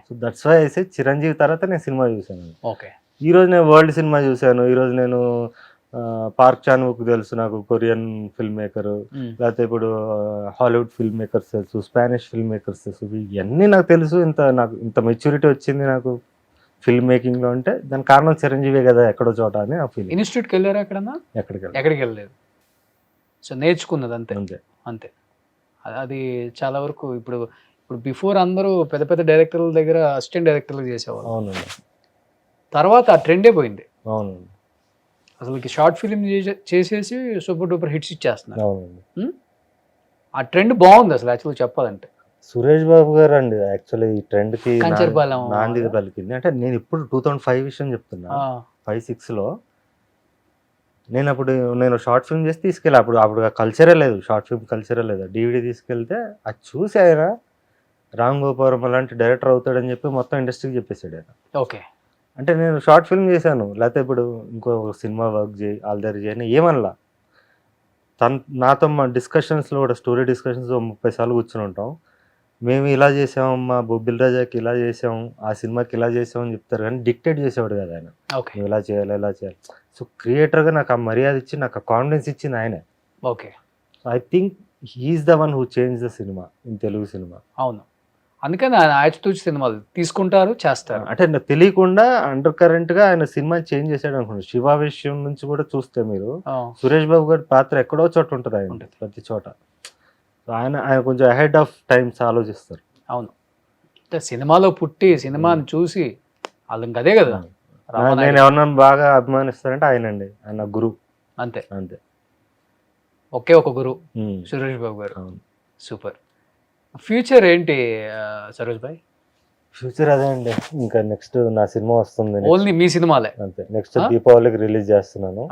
So that's why I say Chiranjeevi తర్వాత నేను సినిమా చూశాను. ఈ రోజు నేను వరల్డ్ సినిమా చూశాను. ఈరోజు నేను పార్క్ చాన్ వుక్ తెలుసు నాకు, కొరియన్ ఫిల్మ్ మేకర్. లేకపోతే ఇప్పుడు హాలీవుడ్ ఫిల్మ్ మేకర్స్ తెలుసు, స్పానిష్ ఫిల్మ్ మేకర్స్ తెలుసు. ఇవన్నీ నాకు తెలుసు. నాకు ఇంత మెచ్యూరిటీ వచ్చింది నాకు ఫిల్మ్ మేకింగ్ లో అంటే దాని కారణం చిరంజీవి కదా ఎక్కడో చోట అని ఆ ఫీల్. ఇన్స్టిట్యూట్కి వెళ్ళారా ఎక్కడన్నా? ఎక్కడికి వెళ్ళలేదు. సో నేర్చుకున్నది అంతే. అది చాలా వరకు ఇప్పుడు బిఫోర్ అందరూ పెద్ద పెద్ద డైరెక్టర్ల దగ్గర అసిస్టెంట్ డైరెక్టర్లు చేసేవాళ్ళు. అవునండి. తర్వాత ఆ ట్రెండే పోయింది. అవునండి. అసలు షార్ట్ ఫిల్మ్ చేసేసి సూపర్ డూపర్ హిట్స్ ఇచ్చేస్తున్నారు. అవునండి. ఆ ట్రెండ్ బాగుంది అసలు యాక్చువల్గా చెప్పాలంటే. సురేష్ బాబు గారు అండి యాక్చువల్లీ ఈ ట్రెండ్ కి నాంది పలికింది. అంటే నేను ఇప్పుడు 2005 విషయం చెప్తున్నా. 5-6లో నేను షార్ట్ ఫిల్మ్ చేసి తీసుకెళ్ళి అప్పుడు కల్చరే లేదు, షార్ట్ ఫిల్మ్ కల్చరే లేదు. DVD తీసుకెళ్తే అది చూసి ఆయన రామ్ గోపాల్ లాంటి డైరెక్టర్ అవుతాడని చెప్పి మొత్తం ఇండస్ట్రీకి చెప్పేసాడు ఆయన. అంటే నేను షార్ట్ ఫిల్మ్ చేశాను, లేకపోతే ఇప్పుడు ఇంకో సినిమా వర్క్ చేయి ఆల్దరి చేయని ఏమనలా. నాతో మా డిస్కషన్స్లో కూడా స్టోరీ డిస్కషన్స్ 30 సార్లు కూర్చొని ఉంటాం. మేము ఇలా చేసాం, మా బొబ్బిల్ రాజాకి ఇలా చేసాం, ఆ సినిమాకి ఇలా చేసాం అని చెప్తారు, కానీ డిక్టేట్ చేసేవాడు కదా ఆయన. నువ్వు ఇలా చేయాలి. సో క్రియేటర్గా నాకు ఆ మర్యాద ఇచ్చి నాకు ఆ కాన్ఫిడెన్స్ ఇచ్చింది ఆయనే. I think he's the one who change the cinema in Telugu cinema. అవును, అందుకని ఆయన ఆచితూచి సినిమాలు తీసుకుంటారు, చేస్తారు. అంటే నాకు తెలియకుండా అండర్ కరెంట్ గా ఆయన సినిమా చేంజ్ చేశాడు అనుకోండి. శివ విషయం నుంచి కూడా చూస్తే మీరు సురేష్ బాబు గారి పాత్ర ఎక్కడో చోట ఉంటుంది ఆయన, ప్రతి చోట. ఆయన కొంచెం అహెడ్ ఆఫ్ టైమ్స్ ఆలోచిస్తారు. అవును, అంటే సినిమాలో పుట్టి సినిమాని చూసి వాళ్ళు అదే కదా. నేను ఎవరన్నా బాగా అభిమానిస్తానంటే ఆయనండి, ఆయన గురువు. అంతే. ఒకే ఒక గురువు సురేష్ బాబు గారు. సూపర్. ఫ్యూచర్ ఏంటి సరోజ్ భాయ్? ఫ్యూచర్ అదే అండి, ఇంకా నెక్స్ట్ నా సినిమా వస్తుంది. ఓన్లీ మీ సినిమాలే? అంతే. నెక్స్ట్ దీపావళికి రిలీజ్ చేస్తున్నాను,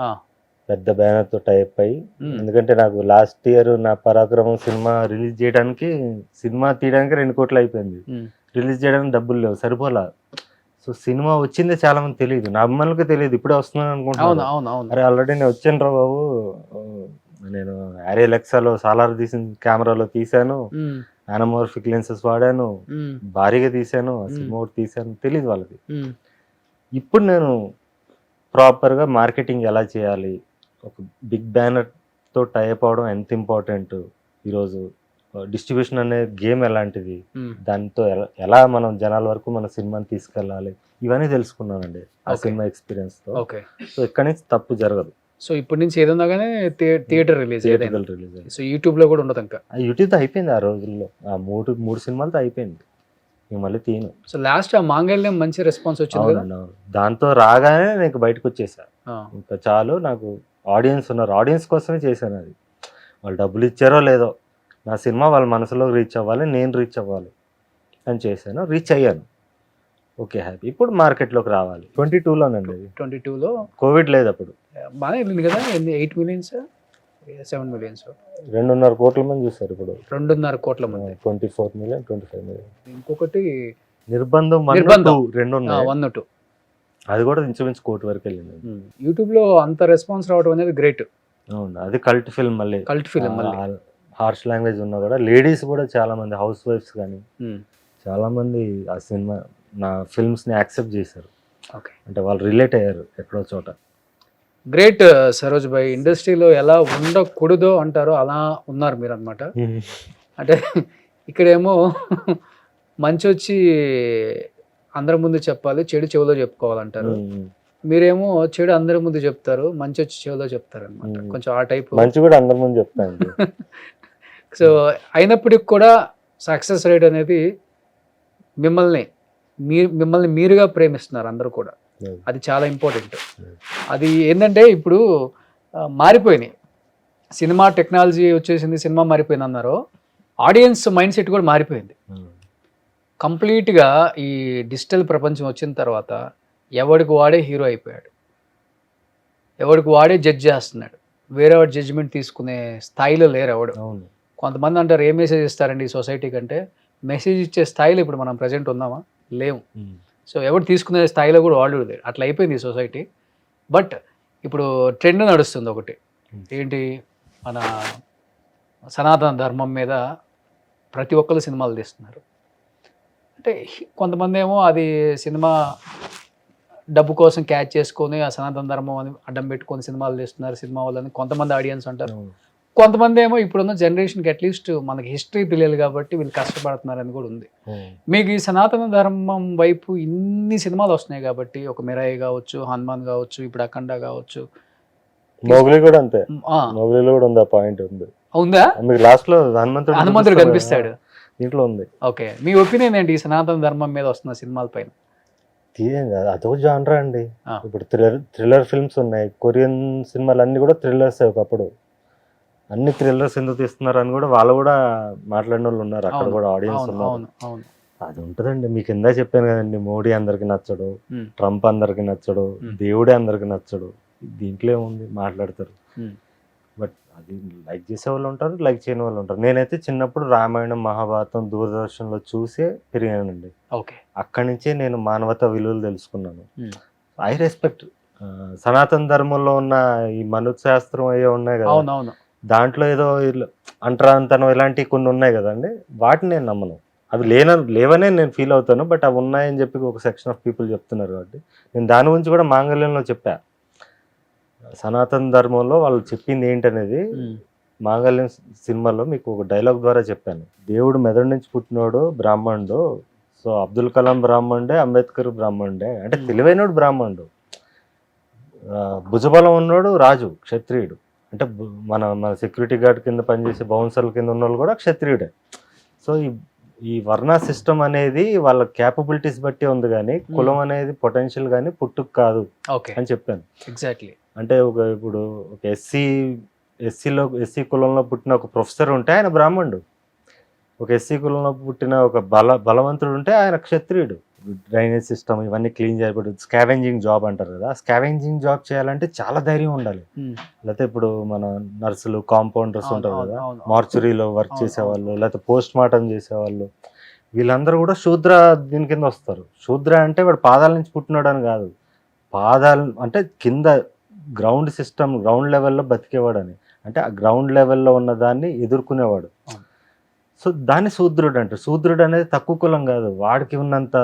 పెద్ద బ్యానర్ తో టైప్ అయ్యి. ఎందుకంటే నాకు లాస్ట్ ఇయర్ నా పరాక్రమం సినిమా రిలీజ్ చేయడానికి, సినిమా తీయడానికి 2 కోట్లు అయిపోయింది. రిలీజ్ చేయడానికి డబ్బులు లేవు, సరిపోలా. సో సినిమా వచ్చిందే చాలా మంది తెలియదు, నా అమ్మాయిలకి తెలియదు, ఇప్పుడే వస్తున్నాను అనుకుంటున్నాను. అరే ఆల్రెడీ నేను వచ్చాను రా బాబు, నేను Ariel Alexa సాలార్ తీసిన కెమెరాలో తీసాను, యానమోర్ఫిక్ లెన్సెస్ వాడాను, భారీగా తీసాను, సినిమా ఒకటి తీసాను, తెలియదు వాళ్ళకి. ఇప్పుడు నేను ప్రాపర్గా మార్కెటింగ్ ఎలా చేయాలి, ఒక బిగ్ బ్యానర్తో టైప్ అవడం ఎంత ఇంపార్టెంట్ ఈరోజు డిస్ట్రిబ్యూషన్ అనే గేమ్ ఎలాంటిది, ఉమ్. దాంతో ఎలా మనం జనాల వరకు మన సినిమాని తీసుకెళ్ళాలి, ఇవన్నీ తెలుసుకున్నానండి ఆ Okay. సినిమా ఎక్స్పీరియన్స్తో. ఓకే. సో ఇక్కడి నుంచి తప్పు జరగదు. సో ఇప్పటి నుంచి ఏదన్నా కానీ థియేటర్ రిలీజ్ ఏదైనా. థియేటర్కల్ రిలీజ్ అయింది. సో యూట్యూబ్లో కూడా ఉండదు ఇంకా. ఆ యూట్యూబ్తో అయిపోయింది ఆ రోజుల్లో, ఆ మూడు సినిమాలతో అయిపోయింది. నేను మళ్ళీ తీను. సో లాస్ట్ ఆ మాంగళ్యం మంచి రెస్పాన్స్ వచ్చింది కదా. అవునండి, అవును. దాంతో రాగానే నేను బయటకు వచ్చేసా. ఆ. ఇంకా చాలు, నాకు ఆడియన్స్ ఉన్నారు, ఆడియన్స్ కోసమే చేశాను అది. వాళ్ళు డబ్బులు ఇచ్చారో లేదో, నా సినిమా వాళ్ళ మనసులోకి రీచ్ అవ్వాలి, నేను రీచ్ అవ్వాలి అని చేశాను. రీచ్ అయ్యాను, ఓకే హ్యాపీ. ఇప్పుడు మార్కెట్లోకి రావాలి. 22లోనండి అది. 22లో కోవిడ్ లేదు అప్పుడు. బాగానే వెళ్ళింది కదా. 8 millions 7 millions 2.5 కోట్ల మంది చూస్తారు ఇప్పుడు. 2.5 కోట్ల మంది. 24 million 25 million. ఇంకొకటి నిర్బంధం 2 ఉన్నాయి. 1 2 అది కూడా ఇంచుమించు కోటి వరకు వెళ్ళింది. యూట్యూబ్లో అంత రెస్పాన్స్ రావడం అనేది గ్రేట్. అవును, అది కల్ట్ ఫిల్మ్. మళ్ళీ కల్ట్ ఫిలిం మళ్ళీ. హార్ష్ లాంగ్వేజ్ ఉన్నా కూడా లేడీస్ కూడా చాలా మంది, హౌస్ వైఫ్స్ కానీ చాలా మంది ఆ సినిమా, నా ఫిల్మ్స్ని యాక్సెప్ట్ చేశారు. ఓకే. అంటే వాళ్ళు రిలేట్ అయ్యారు ఎక్కడో చోట. గ్రేట్ సరోజ్ భాయ్. ఇండస్ట్రీలో ఎలా ఉండకూడదో అంటారో అలా ఉన్నారు మీరు అనమాట. అంటే ఇక్కడేమో మంచి వచ్చి అందరి ముందు చెప్పాలి, చెడు చెవిలో చెప్పుకోవాలంటారు. మీరేమో చెడు అందరి ముందు చెప్తారు, మంచి వచ్చి చెవిలో చెప్తారు అనమాట. కొంచెం ఆ టైప్. మంచి కూడా అందరి ముందు చెప్తాను. సో అయినప్పటికి కూడా సక్సెస్ రేట్ అనేది మిమ్మల్ని మీరుగా ప్రేమిస్తున్నారు అందరూ కూడా. అది చాలా ఇంపార్టెంట్. అది ఏంటంటే ఇప్పుడు మారిపోయినాయి, సినిమా టెక్నాలజీ వచ్చేసింది, సినిమా మారిపోయింది అన్నారు. ఆడియన్స్ మైండ్ సెట్ కూడా మారిపోయింది కంప్లీట్గా. ఈ డిజిటల్ ప్రపంచం వచ్చిన తర్వాత ఎవడికి వాడే హీరో అయిపోయాడు, ఎవడికి వాడే జడ్జ్ చేస్తున్నాడు. వేరే వాడి జడ్జిమెంట్ తీసుకునే స్థాయిలో లేరు ఎవడు. కొంతమంది అంటారు ఏ మెసేజ్ ఇస్తారండి ఈ సొసైటీ కంటే. మెసేజ్ ఇచ్చే స్థాయిలో ఇప్పుడు మనం ప్రజెంట్ ఉన్నామా? లేవు. సో ఎవరు తీసుకునే స్థాయిలో కూడా వాళ్ళు లేరు. అట్లా అయిపోయింది ఈ సొసైటీ. బట్ ఇప్పుడు ట్రెండ్ నడుస్తుంది ఒకటి, ఏంటి, మన సనాతన ధర్మం మీద ప్రతి ఒక్కరు సినిమాలు తీస్తున్నారు. అంటే కొంతమంది ఏమో అది సినిమా డబ్బు కోసం క్యాచ్ చేసుకొని ఆ సనాతన ధర్మం అని అడ్డం పెట్టుకొని సినిమాలు తీస్తున్నారు సినిమా వాళ్ళని కొంతమంది ఆడియన్స్ అంటారు. కొంతమంది ఏమో ఇప్పుడున్న జనరేషన్కి అట్లీస్ట్ మనకి హిస్టరీ తెలియదు కాబట్టి వీళ్ళు కష్టపడుతున్నారని కూడా ఉంది. మీకు ఈ సనాతన ధర్మం వైపు ఇన్ని సినిమాలు వస్తున్నాయి కాబట్టి, ఒక మిరాయి కావచ్చు, హనుమాన్ కావచ్చు, ఇప్పుడు అఖండ కావచ్చు, మోగ్లీ కూడా అంతే. మోగ్లీలో కూడా ఉంది ఆ పాయింట్. ఉందా? మీకు లాస్ట్ లో హనుమంతుడు కనిపిస్తాడు దీంట్లో ఉంది. ఓకే, మీ ఒపీనియన్ ఏంటి ఈ సనాతన ధర్మం మీద వస్తున్న సినిమాల పైన? అదో జానరా అండి. ఇప్పుడు థ్రిల్లర్ ఫిల్మ్స్ ఉన్నాయి, కొరియన్ సినిమాలు అన్ని కూడా థ్రిల్లర్స్. ఒకప్పుడు అన్ని థ్రిల్లర్స్ ఎందుకు తీస్తున్నారు అని కూడా వాళ్ళు కూడా మాట్లాడిన వాళ్ళు ఉన్నారు అక్కడ కూడా, ఆడియన్స్ ఉన్నారు. అది ఉంటదండి. మీకు ఇందా చెప్పాను కదండి, మోడీ అందరికి నచ్చడు, ట్రంప్ అందరికి నచ్చడు, దేవుడే అందరికి నచ్చడు. దీంట్లో ఏముంది, మాట్లాడతారు. బట్ అది లైక్ చేసే వాళ్ళు ఉంటారు, లైక్ చేయని వాళ్ళు ఉంటారు. నేనైతే చిన్నప్పుడు రామాయణం, మహాభారతం దూరదర్శన్లో చూసే పెరిగానండి. అక్కడి నుంచే నేను మానవతా విలువలు తెలుసుకున్నాను. ఐ రెస్పెక్ట్ సనాతన ధర్మంలో ఉన్న ఈ మనుశాస్త్రం అయ్యే ఉన్నాయి కదా, దాంట్లో ఏదో అంటరాంతనం ఇలాంటివి కొన్ని ఉన్నాయి కదండి, వాటిని నేను నమ్మను. అవి లేవనే నేను ఫీల్ అవుతాను. బట్ అవి ఉన్నాయని చెప్పి ఒక సెక్షన్ ఆఫ్ పీపుల్ చెప్తున్నారు కాబట్టి నేను దాని గురించి కూడా మాంగళ్యంలో చెప్పా. సనాతన ధర్మంలో వాళ్ళు చెప్పింది ఏంటనేది మాంగళ్యం సినిమాలో మీకు ఒక డైలాగ్ ద్వారా చెప్పాను. దేవుడు మెదడు నుంచి పుట్టినోడు బ్రాహ్మణుడు. సో అబ్దుల్ కలాం బ్రాహ్మణుడే, అంబేద్కర్ బ్రాహ్మణుడే. అంటే తెలివైనోడు బ్రాహ్మణుడు, భుజబలం ఉన్నోడు రాజు, క్షత్రియుడు. అంటే మన సెక్యూరిటీ గార్డ్ కింద పనిచేసే బౌన్సర్ల కింద ఉన్న వాళ్ళు కూడా క్షత్రియుడే. సో ఈ వర్ణ సిస్టమ్ అనేది వాళ్ళ క్యాపబిలిటీస్ బట్టి ఉంది, కానీ కులం అనేది పొటెన్షియల్ కానీ పుట్టుకు కాదు అని చెప్పాను. ఎగ్జాక్ట్లీ. అంటే ఇప్పుడు ఒక ఎస్సీ కులంలో పుట్టిన ఒక ప్రొఫెసర్ ఉంటే ఆయన బ్రాహ్మణుడు, ఒక ఎస్సీ కులంలో పుట్టిన ఒక బలవంతుడు ఉంటే ఆయన క్షత్రియుడు. డ్రైనేజ్ సిస్టమ్ ఇవన్నీ క్లీన్ చేయబడి స్కావెంజింగ్ జాబ్ అంటారు కదా, స్కావెంజింగ్ జాబ్ చేయాలంటే చాలా ధైర్యం ఉండాలి. లేకపోతే ఇప్పుడు మన నర్సులు, కాంపౌండర్స్ ఉంటారు కదా, మార్చురీలో వర్క్ చేసేవాళ్ళు, లేకపోతే పోస్ట్ మార్టం చేసేవాళ్ళు, వీళ్ళందరూ కూడా శూద్ర దీని కింద వస్తారు. శూద్ర అంటే వాడు పాదాల నుంచి పుట్టినాడు అని కాదు, పాదాలు అంటే కింద గ్రౌండ్ సిస్టమ్, గ్రౌండ్ లెవెల్లో బతికేవాడు అని. అంటే ఆ గ్రౌండ్ లెవెల్లో ఉన్న దాన్ని ఎదుర్కొనేవాడు. సో దాన్ని శూద్రుడు అంటారు. శూద్రుడు అనేది తక్కువ కులం కాదు, వాడికి ఉన్నంత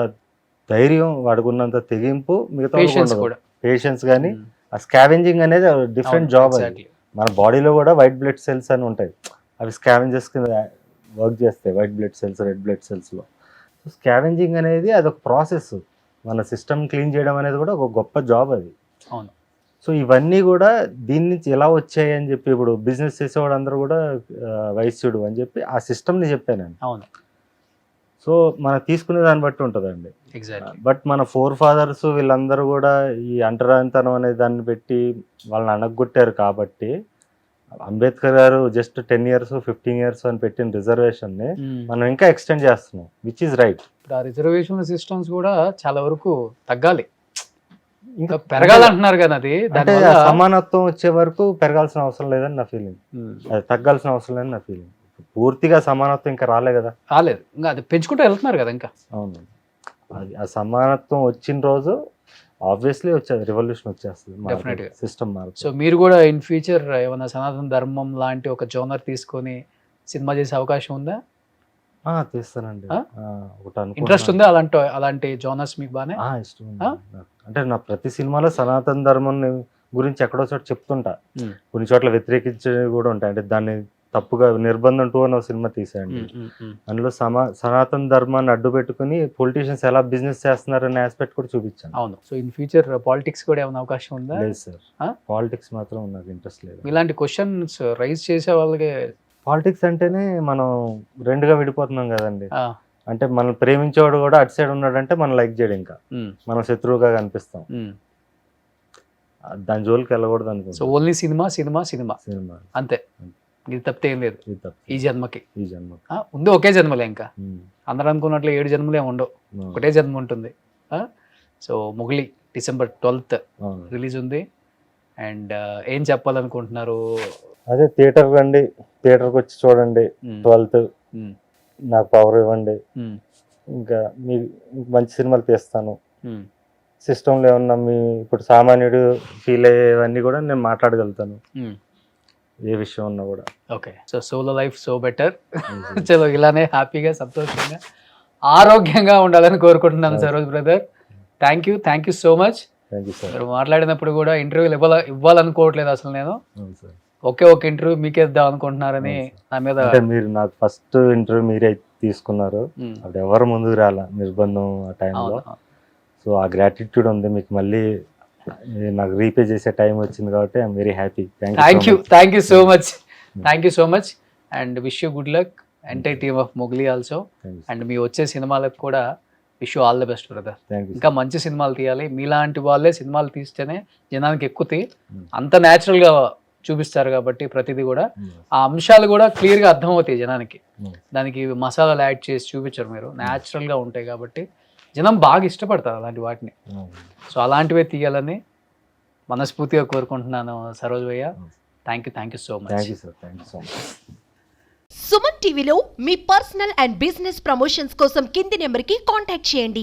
ధైర్యం, వాడికి ఉన్నంత తెగింపు మిగతా పేషెన్స్. కానీ ఆ స్కావెంజింగ్ అనేది డిఫరెంట్ జాబ్. అది మన బాడీలో కూడా వైట్ బ్లడ్ సెల్స్ అని ఉంటాయి, అవి స్కావెంజర్స్ కింద వర్క్ చేస్తాయి white blood cells, red blood సెల్స్లో. సో స్కావెంజింగ్ అనేది అదొక ప్రాసెస్. మన సిస్టమ్ క్లీన్ చేయడం అనేది కూడా ఒక గొప్ప జాబ్ అది. అవును. సో ఇవన్నీ కూడా దీని నుంచి ఎలా వచ్చాయి అని చెప్పి ఇప్పుడు బిజినెస్ చేసేవాడు అందరూ కూడా వైశ్యుడు అని చెప్పి ఆ సిస్టమ్ని చెప్పానండి. అవును, సో మనం తీసుకునే దాన్ని బట్టి ఉంటుందండి. ఎగ్జాక్ట్లీ. బట్ మన ఫాదర్స్ వీళ్ళందరూ కూడా ఈ అంటరానితనం అనే దాన్ని పెట్టి వాళ్ళని అణగొట్టారు కాబట్టి అంబేద్కర్ గారు జస్ట్ 10 years 15 years అని పెట్టిన రిజర్వేషన్ని మనం ఇంకా ఎక్స్టెండ్ చేస్తున్నాం, విచ్ ఈజ్ రైట్. ఇప్పుడు ఆ రిజర్వేషన్ సిస్టమ్స్ కూడా చాలా వరకు తగ్గాలి, ఇంకా పెరగాలంటున్నారు కదా. అది అంటే దానివల్ల సమానత్వం వచ్చే వరకు పెరగాల్సిన అవసరం లేదని నా ఫీలింగ్, అది తగ్గాల్సిన అవసరం లేదని నా ఫీలింగ్. పూర్తిగా సమానత్వం ఇంకా రాలే కదా, రాలేదు, ఇంకా అది పెంచుకుంటూ వెళ్తున్నారు కదా ఇంకా. అవును, అది ఆ సమానత్వం వచ్చిన రోజు ఆబ్వియస్లీ వచ్చేది, రెవల్యూషన్ వచ్చేస్తుంది, Definitely. సిస్టమ్ సో మారుతుంది. మీరు కూడా ఇన్ ఫ్యూచర్ ఏమైనా సనాతన ధర్మం లాంటి ఒక జోనర్ తీసుకొని సినిమా చేసే అవకాశం ఉందా? తీస్తానండి. ఆ? ఒకటి ఇంట్రెస్ట్ ఉందా అలాంటి జోనర్స్ మీకు బానే? ఇష్టం ఉంది నాకు. అంటే నా ప్రతి సినిమాలో సనాతన ధర్మం గురించి ఎక్కడో చోట చెప్తుంటా, కొన్ని చోట్ల వ్యతిరేకించేవి కూడా ఉంటాయి. అంటే దాన్ని తప్పుగా నిర్బంధం 2 అనే సినిమా తీసాయండి. అందులో సనాతన ధర్మాన్ని అడ్డు పెట్టుకుని పొలిటీషియన్స్ ఎలా బిజినెస్ చేస్తున్నారనే ఆస్పెక్ట్ కూడా చూపించాను. అవును. సో ఇన్ ఫ్యూచర్ పాలిటిక్స్ కూడా ఏమైనా అవకాశం ఉందా? లేదు సార్, పాలిటిక్స్ మాత్రం నాకు ఇంట్రెస్ట్ లేదు. ఇలాంటి క్వశ్చన్స్ రైజ్ చేసే వాళ్ళకి పాలిటిక్స్ అంటేనే మనం రెండుగా విడిపోతున్నాం కదండి. అంటే మనం ప్రేమించేవాడు కూడా అటు సైడ్ ఉన్నాడంటే మనం లైక్ చేయడు, ఇంకా మనం శత్రువుగా కనిపిస్తాం. దాని జోలికి వెళ్ళకూడదు అనుకుంటా. So only cinema cinema cinema cinema అంతే, ఇది తప్పితే ఏం లేదు ఈ జన్మకి. ఈ జన్మ ఉంది ఒకే జన్మలే, ఇంకా అందరూ అనుకున్నట్లు 7 జన్మలే ఉండవు, ఒకటే జన్మ ఉంటుంది. సో మొగలి December 12th రిలీజ్ ఉంది. అండ్ ఏం చెప్పాలనుకుంటున్నారు? అదే థియేటర్ రండి, థియేటర్కి వచ్చి చూడండి 12th, నాకు పవర్ ఇవ్వండి, ఇంకా మీ మంచి సినిమాలు తీస్తాను. సిస్టంలో ఏమన్నా మీ ఇప్పుడు సామాన్యుడు ఫీల్ అయ్యేవన్నీ కూడా నేను మాట్లాడగలుగుతాను, ఏ విషయం ఉన్నా కూడా. Okay. So solo life so better. చలో ఇలానే హ్యాపీగా సంతోషంగా ఆరోగ్యంగా ఉండాలని కోరుకుంటున్నాను Saroj brother. Thank you so much. Thank you sir. మీరు మాట్లాడినప్పుడు కూడా ఇంటర్వ్యూలు ఇవ్వాలనుకోవట్లేదు అసలు నేను. ఒకే ఒక ఇంటర్వ్యూ మీకే ఇద్దాం అనుకుంటున్నారని నా మీద. అంటే మీరు నాకు ఫస్ట్ ఇంటర్వ్యూ మీరే తీసుకున్నారు, అప్పుడు ఎవరు ముందుకు రాలా నిర్బంధం ఆ టైంలో. సో ఆ గ్రాటిట్యూడ్ ఉంది మీకు, మళ్ళీ నాకు రీపే చేసే టైం వచ్చింది కాబట్టి I'm very happy. Thank you so much and wish you good luck entire team of Mogili also. And మీ వచ్చే సినిమాలకు కూడా wish you all the best brother. ఇంకా మంచి సినిమాలు తీయాలి, మీలాంటి వాళ్ళే సినిమాలు తీస్తేనే జనానికి ఎక్కుతాయి, అంత న్యాచురల్గా చూపిస్తారు కాబట్టి ప్రతిదీ కూడా ఆ అంశాలు కూడా క్లియర్గా అర్థమవుతాయి జనానికి. దానికి మసాలాలు యాడ్ చేసి చూపించరు మీరు, న్యాచురల్గా ఉంటాయి కాబట్టి జనం బాగా ఇష్టపడతారు అలాంటి వాటిని. సో అలాంటివే తీయాలని మనస్ఫూర్తిగా కోరుకుంటున్నాను సరోజ్ భయ్య. Thank you so much. Thank you sir, thank you so much. Suman టీవీలో మీ పర్సనల్ అండ్ బిజినెస్ ప్రమోషన్స్ కోసం కింది నెంబర్కి కాంటాక్ట్ చేయండి.